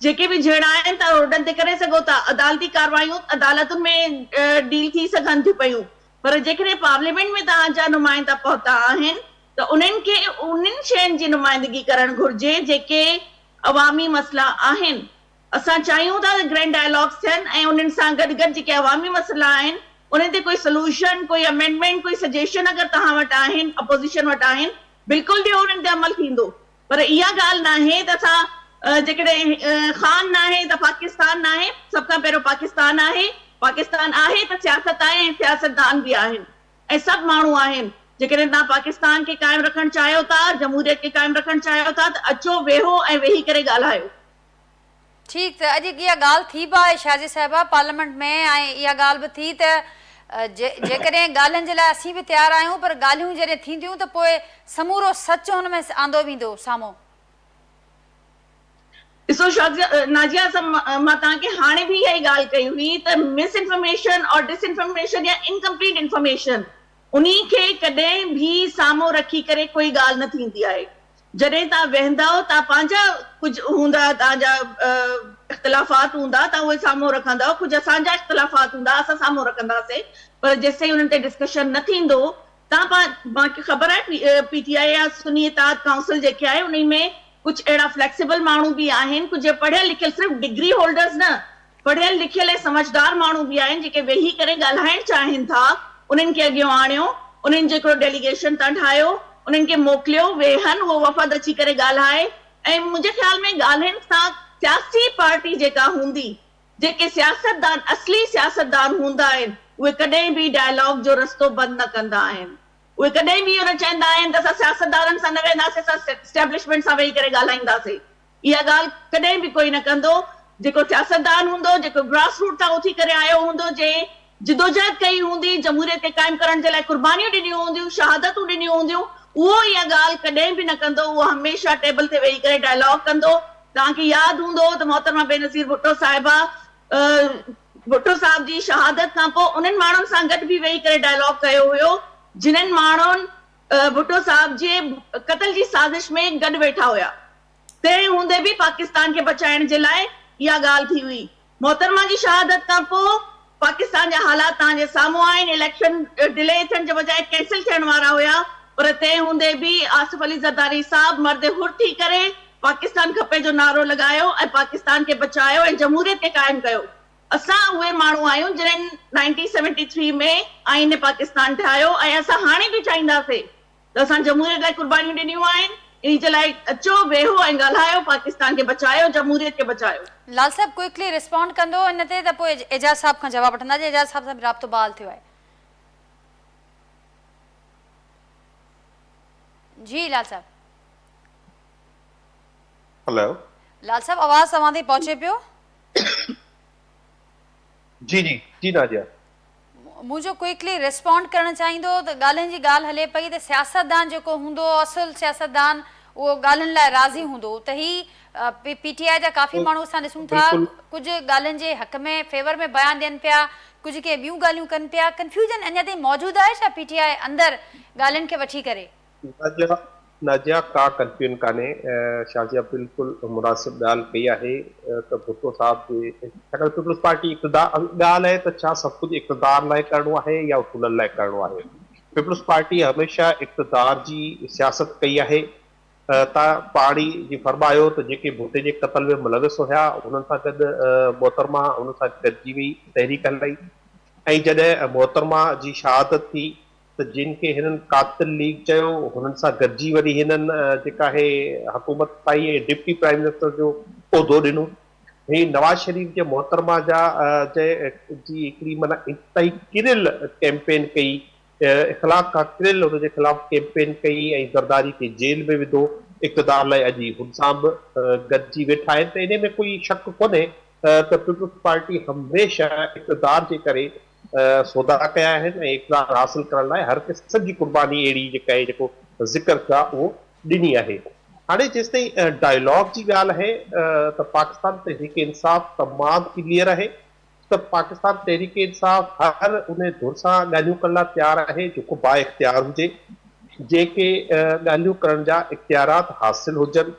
जेके बि झेड़ा आहिनि तव्हां रोडनि ते करे सघो था, अदालती कार्रवायूं अदालतुनि में डील थी सघनि थियूं पयूं, पर जेकॾहिं पार्लियामेंट में तव्हांजा नुमाइंदा पहुता आहिनि त उन्हनि खे उन्हनि शयुनि जी नुमाइंदगी करणु घुरिजे जेके अवामी मसइला आहिनि। असां चाहियूं था त ग्रैंड डायलॉग्स थियनि ऐं उन्हनि सां गॾु गॾु जेके अवामी मसइला आहिनि उन ते कोई सोल्यूशन, कोई अमेंडमेंट, कोई सजेशन अगरि तव्हां वटि आहिनि, अपोज़िशन वटि आहिनि, बिल्कुलु ॾियो, उन्हनि ते अमल थींदो। पर इहा ॻाल्हि न आहे त असां जेकॾहिं ख़ान न आहे त पाकिस्तान न आहे। सभ खां पहिरियों पाकिस्तान आहे, पाकिस्तान आहे त सियासत आहे ऐं सियासतदान बि आहिनि ऐं सभु माण्हू आहिनि। जेकॾहिं तव्हां पाकिस्तान खे क़ाइमु रखणु चाहियो था, जमहूरियत खे क़ाइमु रखणु चाहियो था, त अचो, वेहो ऐं वेही करे ॻाल्हायो। ठीकु, त अॼु इहा ॻाल्हि थी बि आहे शाजी साहिबा पार्लियामेंट में, ऐं इहा ॻाल्हि बि थी त जेकॾहिं ॻाल्हियुनि जे लाइ असीं बि तयारु आहियूं, पर ॻाल्हियूं जॾहिं थींदियूं त पोइ समूरो सच हुन में आंदो वेंदो साम्हूं। ॾिसो नाज़िया, मां तव्हांखे हाणे बि इहा ई ॻाल्हि कई हुई त मिस इंफॉर्मेशन और डिसइंफॉर्मेशन या इनकम्पलीट इंफॉर्मेशन, उन्ही खे कॾहिं बि साम्हूं रखी करे कोई ॻाल्हि न थींदी आहे। जॾहिं तव्हां वेहंदव, तव्हां पंहिंजा कुझु हूंदा, तव्हांजा इख़्तिलाफ़ात हूंदा, तव्हां उहे साम्हूं रखंदव, कुझु असांजा इख़्तिलाफ़ात हूंदा, असां साम्हूं रखंदासीं, पर जेसिताईं उन्हनि ते डिस्कशन न थींदो, मूंखे ख़बर आहे PTI या सुन्नी इत्तेहाद काउंसिल जेके आहे, उन में कुझु अहिड़ा फ्लेक्सिबल माण्हू बि आहिनि, कुझु पढ़ियल लिखियल, सिर्फ़ु डिग्री होल्डर्स न, पढ़ियल लिखियल ऐं समझदार माण्हू बि आहिनि जेके वेही करे ॻाल्हाइणु चाहिनि था। उन्हनि खे अॻियां आणियो, उन्हनि जो हिकिड़ो डेलीगेशन तव्हां ठाहियो, उन्हनि खे मोकिलियो, वेहनि, उहो वफ़द अची करे ॻाल्हाए। ऐं मुंहिंजे ख़्याल में ॻाल्हाइण सां सियासी पार्टी जेका हूंदी, जेके सियासतदान, असली सियासतदान हूंदा आहिनि, उहे कॾहिं बि डायलॉग जो रस्तो बंदि न कंदा आहिनि। उहे कॾहिं बि इहो न चवंदा आहिनि त असां सियासतदारनि सां न वेंदासीं, असां एस्टेब्लिशमेंट सां वेही करे ॻाल्हाईंदासीं। इहा ॻाल्हि कॾहिं बि कोई न कंदो। जेको सियासतदान हूंदो, जेको ग्रास रूट तां उथी करे आयो हूंदो, जंहिं जिदोजहद कई हूंदी, जमहूरियत खे क़ाइमु करण जे लाइ कुर्बानियूं ॾिनियूं हूंदियूं, शहादतूं ॾिनियूं हूंदियूं, उहो इहा ॻाल्हि कॾहिं बि न कंदो। उहो हमेशह टेबल ते वेही करे डायलॉग कंदो। तव्हांखे यादि हूंदो त मोहतरमा बेनज़ीर भुट्टो साहिबा, भुट्टो साहिब जी शहादत खां पोइ उन्हनि माण्हुनि सां गॾु बि वेही करे डायलॉग कयो हुयो, जिन्हनि माण्हुनि भुट्टो साहिब जे क़त्ल जी साज़िश में गॾु वेठा हुया। तंहिं हूंदे बि पाकिस्तान खे बचाइण जे लाइ इहा ॻाल्हि थी हुई। मोहतरमा जी शहादत खां पोइ पाकिस्तान जा हालात तव्हांजे साम्हूं आहिनि। इलेक्शन डिले थियण जे बजाए कैंसिल थियण वारा हुया, पर तंहिं हूंदे बि आसिफ अली ज़रदारी साहब मर्द हुर थी करे पाकिस्तान खपे जो नारो लॻायो ऐं पाकिस्तान खे बचायो ऐं जमहूरियत खे क़ाइमु कयो। असां उहे माण्हू आहियूं जिन्हनि 1973 में आईन पाकिस्तान ठाहियो, ऐं असां हाणे बि चाहींदासीं त असां जमहूरियत लाइ कुर्बानियूं ॾिनियूं आहिनि। इन जे लाइ अचो, वेहो ऐं ॻाल्हायो, पाकिस्तान खे बचायो, जमहूरियत खे बचायो। लाल साहब क्विकली रिस्पॉन्ड कंदो इन ते, त पोइ एजाज साहब खां जवाब वठंदासीं। एजाज साहब सां राब्तो बहाल थियो आहे। जी लाल साहब। हेलो लाल साहब, आवाज़ तव्हां ताईं पहुचे पियो? जी जी जी नाजिया, मुझे क्विकली रिस्पॉन्ड करणु चाहींदो त ॻाल्हियुनि जी ॻाल्हि हले पई त सियासतदान जेको हूंदो, असुल सियासतदान, उहो ॻाल्हियुनि लाइ राज़ी हूंदो। त ही PTI जा काफ़ी माण्हू असां ॾिसूं था कुझु ॻाल्हियुनि जे हक़ में, फेवर में बयान ॾियनि पिया, कुझु के ॿियूं ॻाल्हियूं कनि पिया। कंफ्यूजन अञा ताईं मौजूदु आहे छा PTI अंदरि ॻाल्हियुनि खे वठी करे? नाजिया का कंफ्यूजन कान्हे। शाजिया बिल्कुलु मुनासिब ॻाल्हि कई आहे त भुट्टो साहब जे छाकाणि पीपल्स पार्टी इक़्तिदार ॻाल्हि आहे त छा सभु कुझु इक़्तिदार लाइ करिणो आहे या उसूलनि लाइ करिणो आहे। पीपल्स पार्टी हमेशह इक़्तिदार जी सियासत कई आहे। तव्हां पाणी जी फरमायो त जेके भुट्टे जे क़त्ल में मुलविस हुया, हुननि सां गॾु मोहतरमा हुन सां गॾिजी वई, तहरीक हलाई, ऐं जॾहिं मोहतरमा जी शहादत थी त जिन खे हिननि कातिल लीग चयो, हुननि सां गॾिजी वरी हिननि जेका आहे हुकूमत पाई ऐं डिप्टी प्राइम मिनिस्टर जो उहिदो ॾिनो। ही नवाज़ शरीफ़ जे मोहतरमा जी हिकिड़ी माना इंतहाई किरियल कैंपेन कई, इख़लाक़ खां किरियल हुनजे ख़िलाफ़ कैंपेन कई ऐं ज़रदारी खे जेल में विधो। इक़्तिदार लाइ अॼु हुन सां बि गॾिजी वेठा आहिनि। त इन में कोई शक कोन्हे त पीपल्स पार्टी हमेशह इक़्तिदार जे करे सौदा कया आहिनि ऐं इक़्तिदार हासिल करण लाइ हर क़िस्म जी कुर्बानी अहिड़ी जेका आहे जेको ज़िक्र कया उहो ॾिनी आहे। हाणे जेसिताईं डायलॉग जी ॻाल्हि आहे त पाकिस्तान तहरीक इंसाफ़ तमामु क्लियर आहे त पाकिस्तान तहरीक इंसाफ़ हर उन धुर सां ॻाल्हियूं करण लाइ तयारु आहे जेको बा इख़्तियार हुजे, जेके ॻाल्हियूं करण जा इख़्तियारात हासिल हुजनि।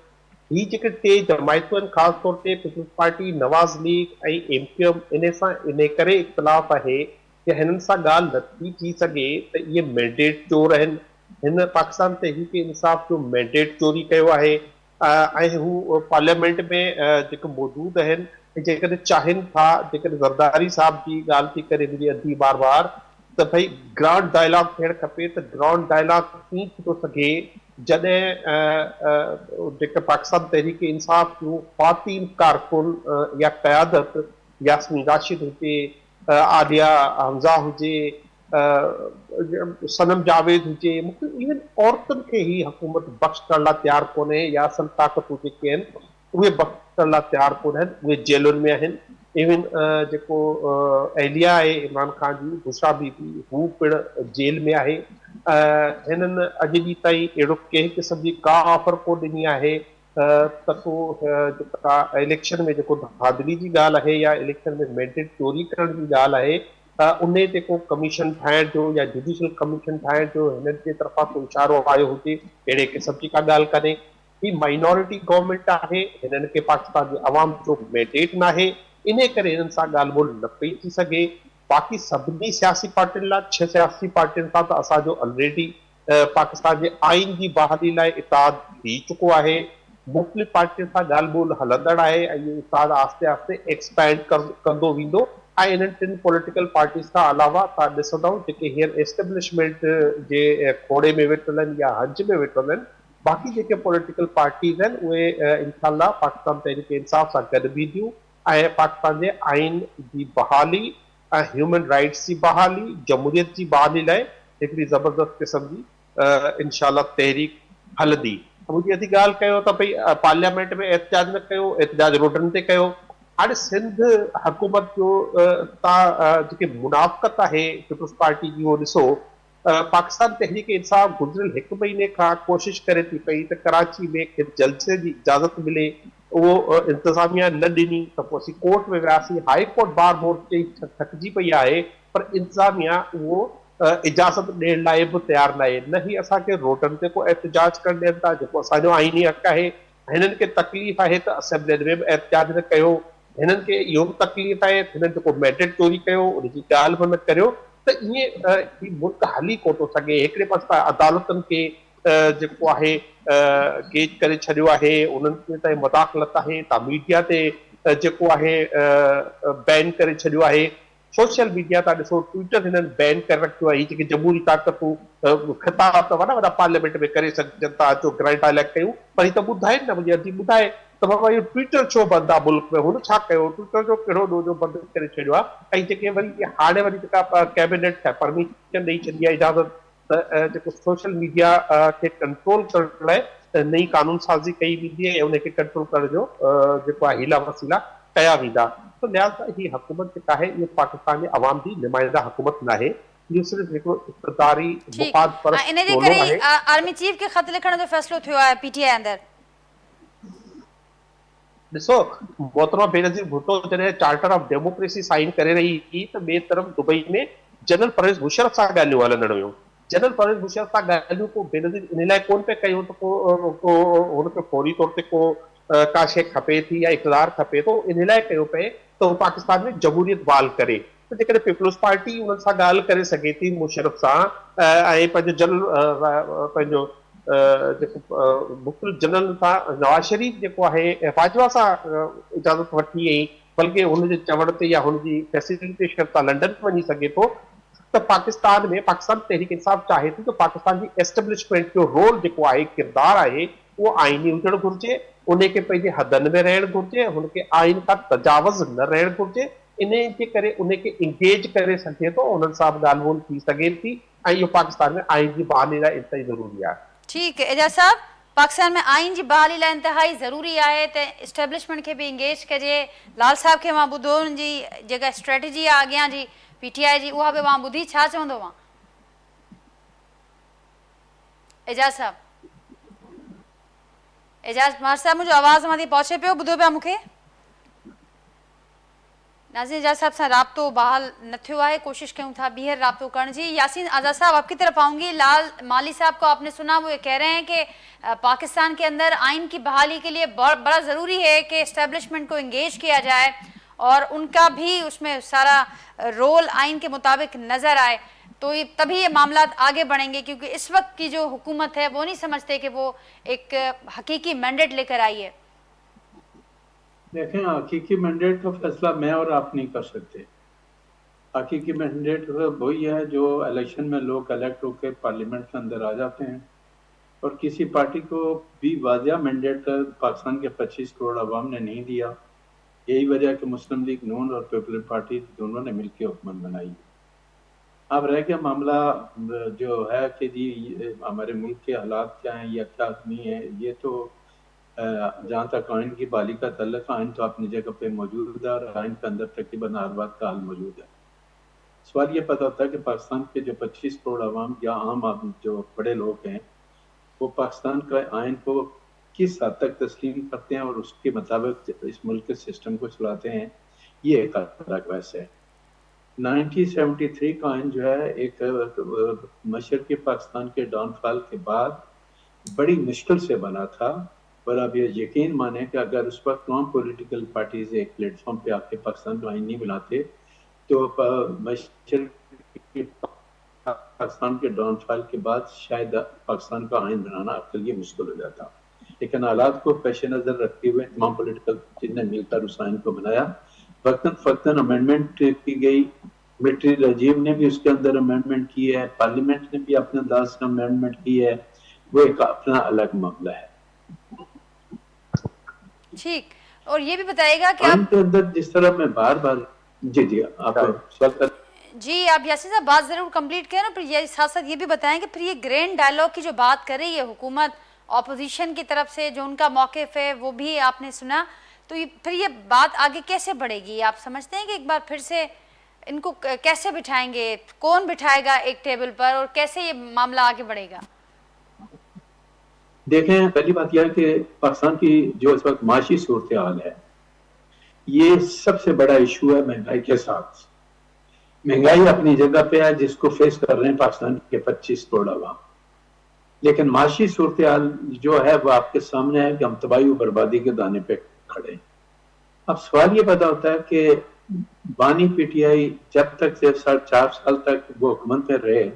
ही जेके टे जमायतूं आहिनि, ख़ासि तौर ते पीपल्स पार्टी, नवाज़ लीग ऐं MQM, इन करे इख़्तिलाफ़ आहे कि हिननि सां ॻाल्हि नथी थी सघे त इहे मैंडेट चोर आहिनि। हिन पाकिस्तान तहरीक इंसाफ़ जो मैंडेट चोरी कयो आहे ऐं हू पार्लियामेंट में जेके मौजूदु आहिनि जेकॾहिं चाहिनि था, जेकॾहिं ज़रदारी साहब जी ॻाल्हि थी करे मुंहिंजी अधी बार बार त भई ग्राउंड डायलॉग थियणु खपे। त ग्राउंड डायलॉग कीअं थी थो सघे जॾहिं जेके पाकिस्तान तहरीक इंसाफ़ जूं ख़्वातीन कारकुन या क़यादत यास्मीन राशिद हुजे, आलिया हमज़ा हुजे, सनम जावेद हुजे, मूंखे इवन औरतुनि खे ई हुकूमत बख़्श करण लाइ तयारु कोन्हे या असल ताक़तूं जेके आहिनि उहे बख़्श करण लाइ तयारु कोन आहिनि, उहे जेलुनि में आहिनि। इवन जेको एहलिया आहे इमरान ख़ान जी, बुशरा बीबी, हू पिणु जेल में आहे। हिननि अॼु ॾींहुं ताईं अहिड़ो कंहिं क़िस्म जी का ऑफर कोन ॾिनी आहे त को जेका इलेक्शन में जेको धांधली जी ॻाल्हि आहे या इलेक्शन में मैंडेट चोरी करण जी ॻाल्हि आहे उन ते को कमीशन ठाहिण जो या जुडिशियल कमीशन ठाहिण जो हिननि जे तरफ़ां को इशारो आयो हुजे, अहिड़े क़िस्म जी का ॻाल्हि कान्हे। ही माइनॉरिटी गवर्नमेंट आहे, हिननि खे पाकिस्तान जी अवाम जो मैंडेट न आहे, इन करे हिननि सां ॻाल्हि ॿोल न पई थी सघे। बाक़ी सभिनी सियासी पार्टियुनि लाइ 6 सियासी पार्टियुनि सां त असांजो ऑलरेडी पाकिस्तान जे आइन जी बहाली लाइ इताद थी चुको आहे। मुख़्तलिफ़ पार्टियुनि सां ॻाल्हि ॿोल हलंदड़ आहे ऐं इहो इताद आहिस्ते आहिस्ते एक्सपैंड कंदो वेंदो। ऐं इन्हनि 3 पॉलिटिकल पार्टीज़ खां अलावा तव्हां ॾिसंदव जेके हींअर एस्टेब्लिशमेंट जे खोड़े में वेठल आहिनि या हज में वेठल आहिनि, बाक़ी जेके पॉलिटिकल पार्टीज़ आहिनि उहे इंशाअल्लाह पाकिस्तान तहरीक इंसाफ़ सां गॾु बीहंदियूं ऐं पाकिस्तान जे आइन जी बहाली ऐं ह्यूमन राइट्स जी बहाली, जमहूरियत जी बहाली लाइ हिकिड़ी ज़बरदस्त क़िस्म जी इंशाअल्लाह तहरीक हलंदी। मुंहिंजी अधी ॻाल्हि कयो त भई पार्लियामेंट में एहतजाज न कयो, एहतजाज रोडनि ते कयो। हाणे सिंध हुकूमत जो तव्हां जेकी मुनाफ़क़त आहे पीपुल्स पार्टी जी उहो ॾिसो, पाकिस्तान तहरीक इंसाफ़ गुज़िरियल 1 महीने खां कोशिश करे थी पई त कराची में जलसे जी इजाज़त मिले, उहो इंतज़ामिया न ॾिनी त पोइ असीं कोर्ट में वियासीं, हाई कोर्ट बार बार चई थकिजी पई आहे, पर इंतज़ामिया उहो इजाज़त ॾियण लाइ बि तयारु न आहे। न ही असांखे रोडनि ते को एहतजाज करणु ॾियनि था जेको असांजो आइनी हक़ आहे। हिननि खे तकलीफ़ आहे त असेंबलियुनि में बि एहतजाज न कयो, हिननि खे इहो बि तकलीफ़ आहे त हिननि जेको मैंडेट चोरी कयो उनजी ॻाल्हि बि न करियो। त ईअं मुल्क हली कोन थो सघे। हिकिड़े पासे अदालतुनि खे जेको आहे गेज करे छॾियो आहे, उन्हनि ते मुदाख़लत आहे, तव्हां मीडिया ते जेको आहे बैन करे छॾियो आहे। सोशल मीडिया था ॾिसो, ट्विटर हिननि बैन करे रखियो आहे। जेके जमहूरी ताक़तूं ख़िताब त वॾा वॾा पार्लियामेंट में करे सघजनि था, अचो ग्रांड डायलॉग कयूं, पर ही त ॿुधाइनि न, मुंहिंजी अधी ॿुधाए त बाबा इहो ट्विटर छो बंदि आहे मुल्क में, हुन छा कयो, ट्विटर जो कहिड़ो ॾोजो बंदि करे छॾियो आहे। ऐं जेके वरी हाणे वरी जेका कैबिनेट परमिशन ॾेई छॾी आहे, इजाज़त, त जेको सोशल मीडिया खे कंट्रोल करण लाइ नई कानून साज़ी कई वेंदी है, उनखे कंट्रोल करण जो जेको आहे हीला वसीला कया वेंदा। तो लिहाज़ा ही हुकूमत जेका आहे इहो पाकिस्तान जे अवाम जी नुमाइंदा हुकूमत न आहे, इहो सिर्फ़ु हिकिड़ो इक़्तिदारी मुफ़ाद परस्त इन जे टोलो करे आहे। आर्मी चीफ खे ख़त लिखण जो फ़ैसिलो थियो आहे पीटीआई अंदरि। ॾिसो, मोहतरमा बेनज़ीर भुट्टो जॾहिं चार्टर ऑफ डेमोक्रेसी साइन करे रही हुई त ॿिए तरफ़ दुबई में जनरल परवेज़ मुशर्रफ सां ॻाल्हियूं हलंदड़ हुयूं। जनरल परवेज़ मुशर्रफ सां ॻाल्हियूं को बेनज़ीर इन लाइ कोन पिया कयूं त को हुनखे फौरी तौर ते को का शइ खपे थी या इक़्तिदार खपे थो, इन लाइ कयो पए त हू पाकिस्तान में जमहूरियत बहाल करे। त जेकॾहिं पीपुल्स पार्टी उन्हनि सां ॻाल्हि करे सघे थी मुशर्रफ सां ऐं पंहिंजो जनरल पंहिंजो जेको मुख़्तलिफ़ जनरल सां नवाज़ शरीफ़ जेको आहे बाजवा सां इजाज़त वठी ऐं बल्कि हुनजे चवण ते या हुनजी फैसिलिटेशन सां लंडन वञी सघे थो, त पाकिस्तान में पाकिस्तान तहरीक इंसाफ़ चाहे थी त पाकिस्तान जी एस्टेब्लिशमेंट जो रोल जेको आहे, किरदारु आहे, उहो आइनी हुजणु घुरिजे, उनखे पंहिंजे हदनि में रहणु घुरिजे, हुनखे आइन खां तजावुज़ न रहणु घुरिजे। इन जे करे उनखे इंगेज करे सघे थो, उन्हनि सां बि ॻाल्हि ॿोल थी सघे थी, ऐं इहो पाकिस्तान में आइन जी बहाली लाइ इंतहाई ज़रूरी आहे। ठीकु है एजाज साहब, पाकिस्तान में आइन जी बहाली लाइ इंतहाई ज़रूरी आहे त इस्टेब्लिशमेंट खे बि इंगेज कजे। लाल साहब खे मां ॿुधो हुनजी जेका स्ट्रेटजी आहे अॻियां जी पीटीआई जी, उहा बि मां ॿुधी, छा चवंदो मां एजाज साहब? एजाज मार साहब, मुंहिंजो आवाज़ मां थी पहुचे पियो, ॿुधो पिया मूंखे? नाज़रीन, एजाज साहब सां राब्तो बहाल न थियो है, कोशिश करूँ था बीहर राब्तो करने जी। यासीन आज़ाद साहब आपकी तरफ आऊँगी। लाल माली साहब को आपने सुना, वो ये कह रहे हैं कि पाकिस्तान के अंदर आइन की बहाली के लिए बड़ा ज़रूरी है कि इस्टेब्लिशमेंट को इंगेज किया जाए और उनका भी उसमें सारा रोल आइन के मुताबिक नज़र आए, तो ये तभी ये मामला आगे बढ़ेंगे, क्योंकि इस वक्त की जो हुकूमत है वो नहीं समझते कि वो एक हकीकी मैंडेट लेकर आई है। دیکھیں حقیقی مینڈیٹ کا فیصلہ میں اور آپ نہیں کر سکتے. حقیقی مینڈیٹ وہی ہے جو الیکشن میں لوگ الیکٹ ہو کے پارلیمنٹ کے اندر آ جاتے ہیں, اور کسی پارٹی کو بھی واضح مینڈیٹ پاکستان کے 25 کروڑ عوام نے نہیں دیا. یہی وجہ ہے کہ مسلم لیگ نون اور پیپلر پارٹی دونوں نے مل کے حکومت بنائی. اب رہ گیا معاملہ جو ہے کہ جی ہمارے ملک کے حالات کیا ہیں یا کیا نہیں ہے, یہ تو جہاں تک آئین کی بحالی کا تعلق ہے, آئین تو اپنی جگہ پہ موجود ہے اور آئین کے اندر تقریباً ہر بات کا حل موجود ہے. سوال یہ پتہ ہوتا ہے کہ پاکستان کے جو 25 کروڑ عوام یا عام آدمی جو بڑے لوگ ہیں وہ پاکستان کا آئین کو کس حد تک تسلیم کرتے ہیں اور اس کے مطابق اس ملک کے سسٹم کو چلاتے ہیں, یہ ایک الگ بحث ہے. 1973 کا آئین جو ہے ایک مشرقی پاکستان کے ڈاؤن فال کے بعد بڑی مشکل سے بنا تھا, اور اب یہ یقین مانیں کہ اگر اس وقت تمام پولیٹیکل پارٹیز ایک پلیٹ فارم پہ آ کے پاکستان کا آئین نہیں بناتے تو مشرقی پاکستان کے ڈاؤن فال کے بعد شاید پاکستان کا آئین بنانا اب کے لیے مشکل ہو جاتا. لیکن حالات کو پیش نظر رکھتے ہوئے تمام پولیٹیکل پارٹیز نے مل کر اس آئین کو بنایا. وقتاً فوقتاً امینڈمنٹ کی گئی, ملٹری رجیم نے بھی اس کے اندر امینڈمنٹ کی ہے, پارلیمنٹ نے بھی اپنے انداز سے امینڈمنٹ کی ہے, وہ ایک اپنا الگ معاملہ ہے. ٹھیک, اور یہ بھی بتائے گا کہ آئین کے اندر جس طرح میں بار بار جی آپ سوال کر جی آپ یاسین صاحب بات ضرور کمپلیٹ کریں, پھر یہ ساتھ ساتھ یہ بھی بتائیں کہ پھر یہ گرینڈ ڈائلاگ کی جو بات کر رہی ہے حکومت اپوزیشن کی طرف سے, جو ان کا موقف ہے وہ بھی آپ نے سنا, تو پھر یہ بات آگے کیسے بڑھے گی؟ آپ سمجھتے ہیں کہ ایک بار پھر سے ان کو کیسے بٹھائیں گے, کون بٹھائے گا ایک ٹیبل پر, اور کیسے یہ معاملہ آگے بڑھے گا؟ دیکھیں, پہلی بات یہ ہے کہ پاکستان کی جو اس وقت معاشی صورتحال ہے یہ سب سے بڑا ایشو ہے مہنگائی کے ساتھ. مہنگائی اپنی جگہ پہ ہے جس کو فیس کر رہے ہیں پاکستان کے 25 کروڑ عوام, لیکن معاشی صورتحال جو ہے وہ آپ کے سامنے ہے کہ ہم تباہی و بربادی کے دانے پہ کھڑے ہیں. اب سوال یہ پیدا ہوتا ہے کہ بانی پی ٹی آئی جب تک 4 سال تک وہ حکومت پہ رہے,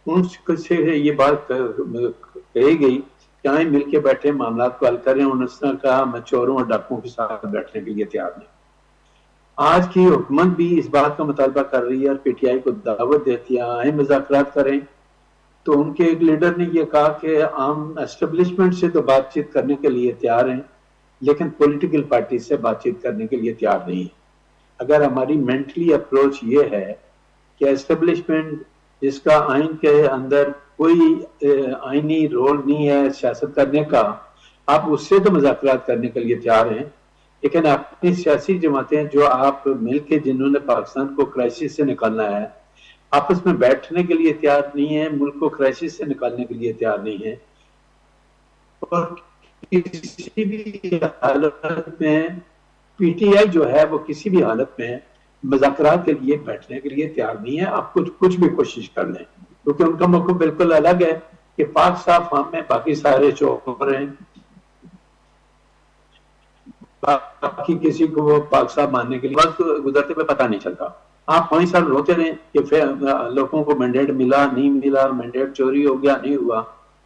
ان سے یہ بات کہی گئی کہ آئیں مل کے بیٹھے معاملات کو حل کریں. انہوں نے کہا میں چوروں اور ڈاکوؤں کے ساتھ بیٹھنے کے لیے تیار نہیں. آج کی حکومت بھی اس بات کا مطالبہ کر رہی ہے اور پی ٹی آئی کو دعوت دیتی ہے آئیں مذاکرات کریں. تو ان کے ایک لیڈر نے یہ کہا کہ عام اسٹیبلشمنٹ سے تو بات چیت کرنے کے لیے تیار ہیں لیکن پولیٹیکل پارٹی سے بات چیت کرنے کے لیے تیار نہیں ہے. اگر ہماری مینٹلی اپروچ یہ ہے کہ اسٹیبلشمنٹ جس کا آئین کے اندر کوئی آئینی رول نہیں ہے سیاست کرنے کا, آپ اس سے تو مذاکرات کرنے کے لیے تیار ہیں, لیکن اپنی سیاسی جماعتیں جو آپ مل کے جنہوں نے پاکستان کو کرائسس سے نکالنا ہے آپس میں بیٹھنے کے لیے تیار نہیں ہے, ملک کو کرائسس سے نکالنے کے لیے تیار نہیں ہے. اور کسی بھی حالت میں پی ٹی آئی جو ہے وہ کسی بھی حالت میں مذاکرات کے لیے بیٹھنے کے لیے تیار نہیں ہے. آپ کچھ بھی کوشش کر لیں, کیونکہ ان کا موقف بالکل الگ ہے کہ پاک صاف ہم میں باقی سارے چور ہیں, باقی کسی کو وہ پاک صاحب ماننے کے لیے وقت گزرتے ہوئے پتہ نہیں چلتا. آپ 5 سال روتے رہے کہ لوگوں کو مینڈیٹ ملا نہیں ملا, مینڈیٹ چوری ہو گیا نہیں ہوا.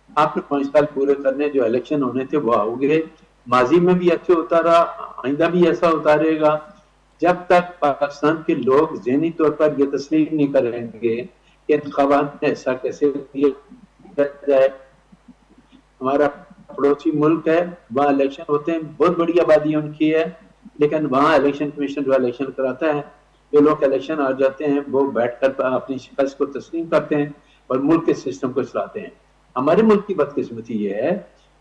آپ نے 5 سال پورے کرنے, جو الیکشن ہونے تھے وہ ہو گئے. ماضی میں بھی ایسے ہوتا رہا, آئندہ بھی ایسا ہوتا رہے گا جب تک پاکستان کے لوگ ذہنی طور پر یہ تسلیم نہیں کریں گے کہ انتخابات میں ایسا کیسے کیا جائے. ہمارا پڑوسی ملک ہے, وہاں الیکشن ہوتے ہیں, بہت بڑی آبادی ان کی ہے, لیکن وہاں الیکشن کمیشن جو الیکشن کراتا ہے جو لوگ الیکشن آ جاتے ہیں وہ بیٹھ کر اپنی شکست کو تسلیم کرتے ہیں اور ملک کے سسٹم کو چلاتے ہیں. ہمارے ملک کی بدقسمتی یہ ہے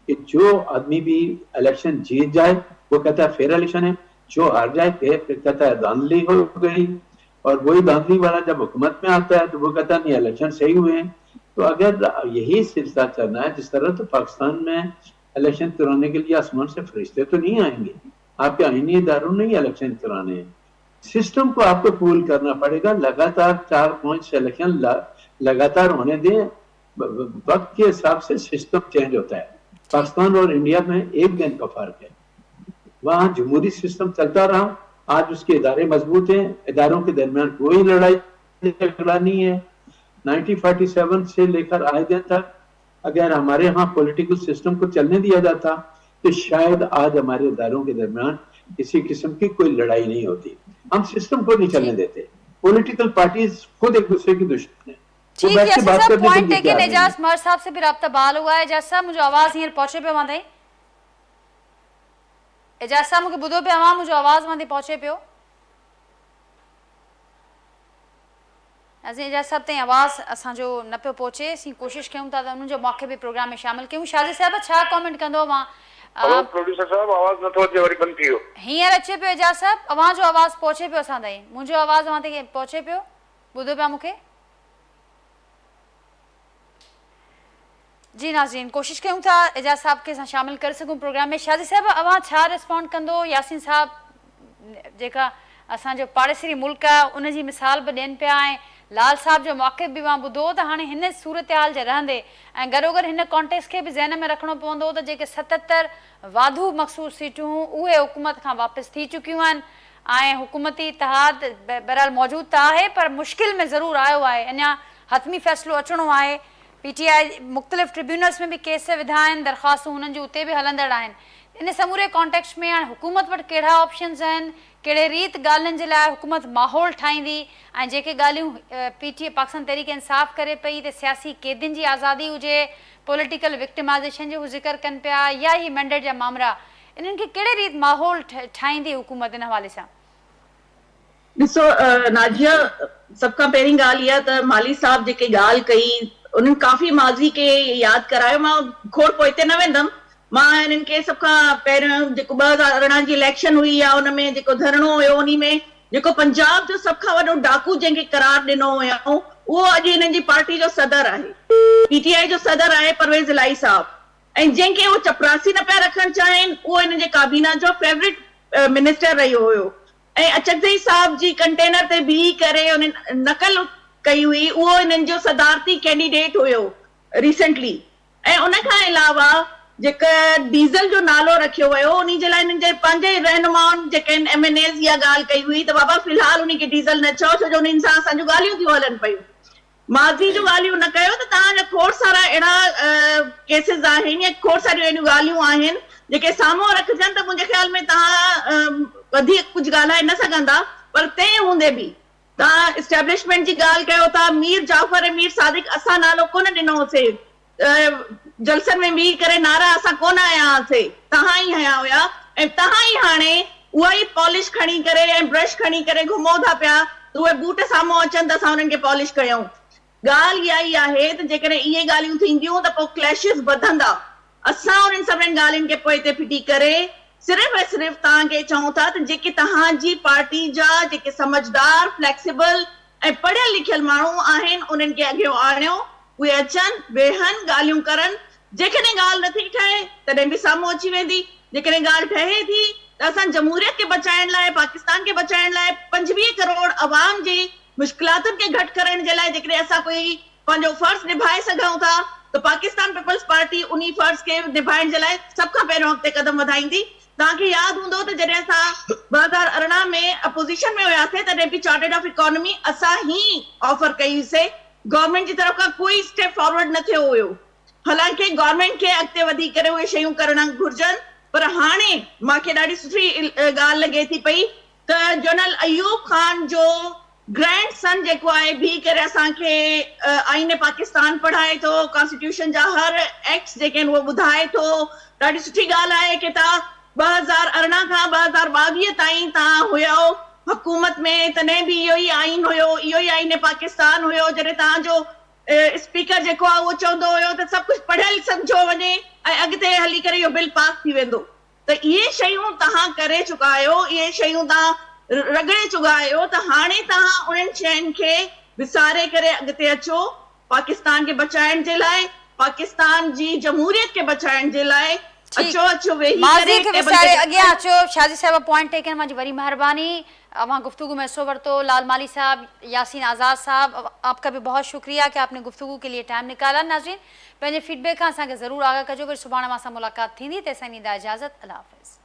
کہ جو آدمی بھی الیکشن جیت جائے وہ کہتا ہے فیئر الیکشن ہے, جو ہار جائے پھر کہتا ہے دھاندلی ہو گئی, اور وہی دھاندلی والا جب حکومت میں آتا ہے تو وہ کہتا ہے نہیں الیکشن صحیح ہوئے ہیں. تو اگر یہی سلسلہ چلنا ہے جس طرح, تو پاکستان میں الیکشن کرانے کے لیے آسمان سے فرشتے تو نہیں آئیں گے. آپ کے آئینی اداروں نے ہی الیکشن کرانے ہیں. سسٹم کو آپ کو قبول کرنا پڑے گا. لگاتار 4-5 الیکشن لگاتار ہونے دیں, وقت کے حساب سے سسٹم چینج ہوتا ہے. پاکستان اور انڈیا میں 1 دن کا فرق ہے. وہاں جمہوری سسٹم چلتا رہا, آج اس کے ادارے مضبوط ہیں, اداروں کے درمیان کوئی لڑائی جھگڑا نہیں ہے. 1947 سے لے کر آج دن تک اگر ہمارے ہاں پولیٹیکل سسٹم کو چلنے دیا جاتا تو شاید آج ہمارے اداروں کے درمیان किसी किस्म की कोई लड़ाई नहीं होती। हम सिस्टम को नहीं चलने देते। पॉलिटिकल पार्टीज खुद एक दूसरे की दुश्मन है। वो ठीक बैठ है के बात साहब, करने पॉइंट के लिए टेकन। तैयार नहीं है। एजाज मर साहब से भी राब्ता बहाल हुआ है। एजाज साहब मुझे आवाज़ हींअर पहुचे पियो वंदई। एजाज साहब मूंखे ॿुधो पियो अवां, मुंहिंजो आवाज़ वंदे पहुचे पियो? असीं एजाज साहब ताईं आवाज़ असांजो न पियो पहुचे। असीं कोशिशि कयूं था त उन्हनि जो मौक़े बि प्रोग्राम में शामिल कयूं। शाज़ी साहिब छा कॉमेंट कंदो मां? हेलो प्रोड्यूसर साहब, आवाज़ नथो अचे, वरी बंदि थी वियो। हींअर अचे पियो एजाज साहब, अवां जो आवाज़ पहुचे पियो असां ताईं? मुंहिंजो आवाज़ अवां ताईं पहुचे पियो? ॿुधो पिया मूंखे? जी नाज़रीन, कोशिशि कयूं था एजाज साहब खे असां शामिल करे सघूं प्रोग्राम में। शाज़ी साहिब अवां छा रिस्पॉन्ड कंदो? यासीन साहब जेका असांजो पाड़ेसरी मुल्क आहे उनजी मिसाल बि ॾियनि पिया ऐं लाल साहब जो मौक़िफ़ बि मां ॿुधो त हाणे हिन सूरत हाल जे रहंदे ऐं गॾोगॾु हिन कॉन्टेक्स्ट खे बि ज़हन में रखिणो पवंदो त जेके 77 वाधू मखसूस सीटूं उहे हुकूमत खां वापसि थी चुकियूं आहिनि ऐं हुकूमती इतिहाद बहरहाल मौजूदु त आहे पर मुश्किल में ज़रूरु आयो आहे। अञा हतमी फ़ैसिलो अचिणो आहे। PTI मुख़्तलिफ़ ट्रिब्यूनल्स में भी केस विधा आहिनि, दरख़्वास्तूं हुननि जूं उते बि हलंदड़ आहिनि। इन समूरे कॉन्टेक्स्ट में हाणे हुकूमत वटि कहिड़ा ऑप्शन्स आहिनि, कहिड़े रीत ॻाल्हियुनि जे लाइ हुकूमत माहौल ठाहींदी ऐं जेके ॻाल्हियूं PTI पाकिस्तान तहरीक इंसाफ़ करे पई त सियासी क़ैदियुनि जी आज़ादी हुजे, पॉलिटिकल विक्टिमाइज़ेशन जो ज़िक्र कनि पिया या ही मैंडेट जा मामला, इन्हनि खे कहिड़े रीत माहौल ठाहींदी हुकूमत इन हवाले सां? ॾिसो नाजिया, सभ खां पहिरीं ॻाल्हि इहा त माली साहब जेके ॻाल्हि कई उन्हनि काफ़ी माज़ी खे यादि करायो। मां खोड़ पोइते न वेंदमि। मां हिननि खे सभ खां पहिरियों जेको 2018 जी इलेक्शन हुई या उन में जेको धरणो हुयो, उन में जेको पंजाब जो सभ खां वॾो डाकू जंहिंखे करार ॾिनो हुयो उहो अॼु हिननि जी पार्टी जो सदर आहे। PTI जो सदर आहे परवेज़ इलाही साहब, ऐं जंहिंखे उहो चपरासी न पिया रखणु चाहिनि उहो हिननि जे काबीना जो फेवरेट मिनिस्टर रहियो हुयो। ऐं अचकज़ई साहब जी कंटेनर ते बीही करे उन्हनि नकल कई हुई, उहो हिननि जो सदारती कैंडिडेट हुयो रिसेंटली। ऐं उन खां अलावा जेका डीज़ल जो नालो रखियो वियो उन जे लाइ हिननि जे पंहिंजे रहनुमाउनि जेके MNAs इहा ॻाल्हि कई हुई त बाबा फ़िलहाल उन खे डीज़ल न चओ, छो जो उन्हनि सां असांजूं ॻाल्हियूं थियूं हलनि पियूं। माज़ी जूं ॻाल्हियूं न कयो त तव्हांजा खोड़ सारा अहिड़ा केसिस आहिनि या खोड़ सारियूं अहिड़ियूं ॻाल्हियूं आहिनि जेके साम्हूं रखजनि त मुंहिंजे ख़्याल में तव्हां वधीक कुझु ॻाल्हाए न सघंदा। पर तंहिं हूंदे बि तव्हां इस्टेब्लिशमेंट जी ॻाल्हि कयो था। मीर जाफ़र ऐं मीर सादिक असां नालो कोन ॾिनो होसीं, जलसनि में बीही करे नारा असां कोन हया हुआसीं, तव्हां ई हया हुया। ऐं तव्हां ई हाणे उहा ई पॉलिश खणी करे ऐं ब्रश खणी करे घुमो था पिया त उहे बूट साम्हूं अचनि त असां उन्हनि खे पॉलिश कयूं। ॻाल्हि इहा ई आहे त जेकॾहिं इहे ॻाल्हियूं थींदियूं त पोइ क्लैशिस वधंदा। असां उन्हनि सभिनीनि ॻाल्हियुनि खे पोइ ते फिटी करे सिर्फ़ु ऐं सिर्फ़ु तव्हांखे चऊं था त जेके तव्हांजी पार्टी जा जेके समझदार, फ्लेक्सिबल ऐं पढ़ियल लिखियल माण्हू आहिनि उन्हनि खे अॻियां आणियो, उहे अचनि, वेहनि, ॻाल्हियूं करनि। जेकॾहिं ॻाल्हि नथी ठहे तॾहिं बि साम्हूं अची वेंदी। जेकॾहिं ॻाल्हि ठहे थी त असां जमहूरियत खे बचाइण लाइ, पाकिस्तान खे बचाइण लाइ 25 करोड़ अवाम जी मुश्किलातुनि खे घटि करण जे लाइ जेकॾहिं असां कोई पंहिंजो फर्ज़ निभाए सघूं था त पाकिस्तान पीपल्स पार्टी उन फर्ज़ खे निभाइण जे लाइ सभ खां पहिरियों अॻिते कदम वधाईंदी। तव्हांखे यादि हूंदो त जॾहिं असां 2018 में अपोज़िशन में हुयासीं तॾहिं बि चार्टर्ड ऑफ इकोनॉमी असां ई ऑफर कईसीं। गवर्नमेंट जी तरफ़ खां कोई स्टेप फॉरवर्ड न थियो हुयो। हालांकि गवर्नमेंट खे अॻिते वधी करे उहे शयूं करणु घुर्जनि। पर हाणे मूंखे ॾाढी सुठी ॻाल्हि लॻे थी पई त जनरल अयूब खान जो ग्रैंड सन जेको आहे बीह करे असांखे आईन पाकिस्तान पढ़ाए थो, कॉन्स्टिट्यूशन जा हर एक्ट्स जेके आहिनि उहो ॿुधाए थो। ॾाढी सुठी ॻाल्हि आहे कि तव्हां 2018 खां 2022 ताईं तव्हां हुयो हुकूमत में, तॾहिं बि इहो ई आईन हुयो, इहो ई आईन पाकिस्तान हुयो। जॾहिं तव्हांजो स्पीकर जेको आहे उहो चवंदो हुयो त सभु कुझु पढ़ियल सम्झो वञे ऐं अॻिते हली करे इहो बिल पास थी वेंदो। त इहे शयूं तव्हां करे चुका आहियो, इहे शयूं तव्हां रगड़े चुका आहियो। त हाणे तव्हां उन्हनि शयुनि खे विसारे करे अॻिते अचो पाकिस्तान खे बचाइण जे लाइ, पाकिस्तान जी जमहूरियत खे बचाइण जे लाइ। अचो वेही करे अॻियां अचो। शाज़ी साहिब पॉइंट टेकन, मुंहिंजी वॾी महिरबानी। अवां गुफ्तगू में हिस्सो वरतो। लाल माली साहब, यासीन आज़ाद साहब, आपका भी बहुत शुक्रिया कि आपने गुफ्तगू के लिए टाइम निकाला। नाज़रीन पंहिंजे फीडबैक खां असांखे ज़रूरु आगाह कजो। वरी सुभाणे मां सां मुलाक़ात थींदी। तेसिताईं ॾींदा इजाज़त। अल्लाह हाफ़िज़।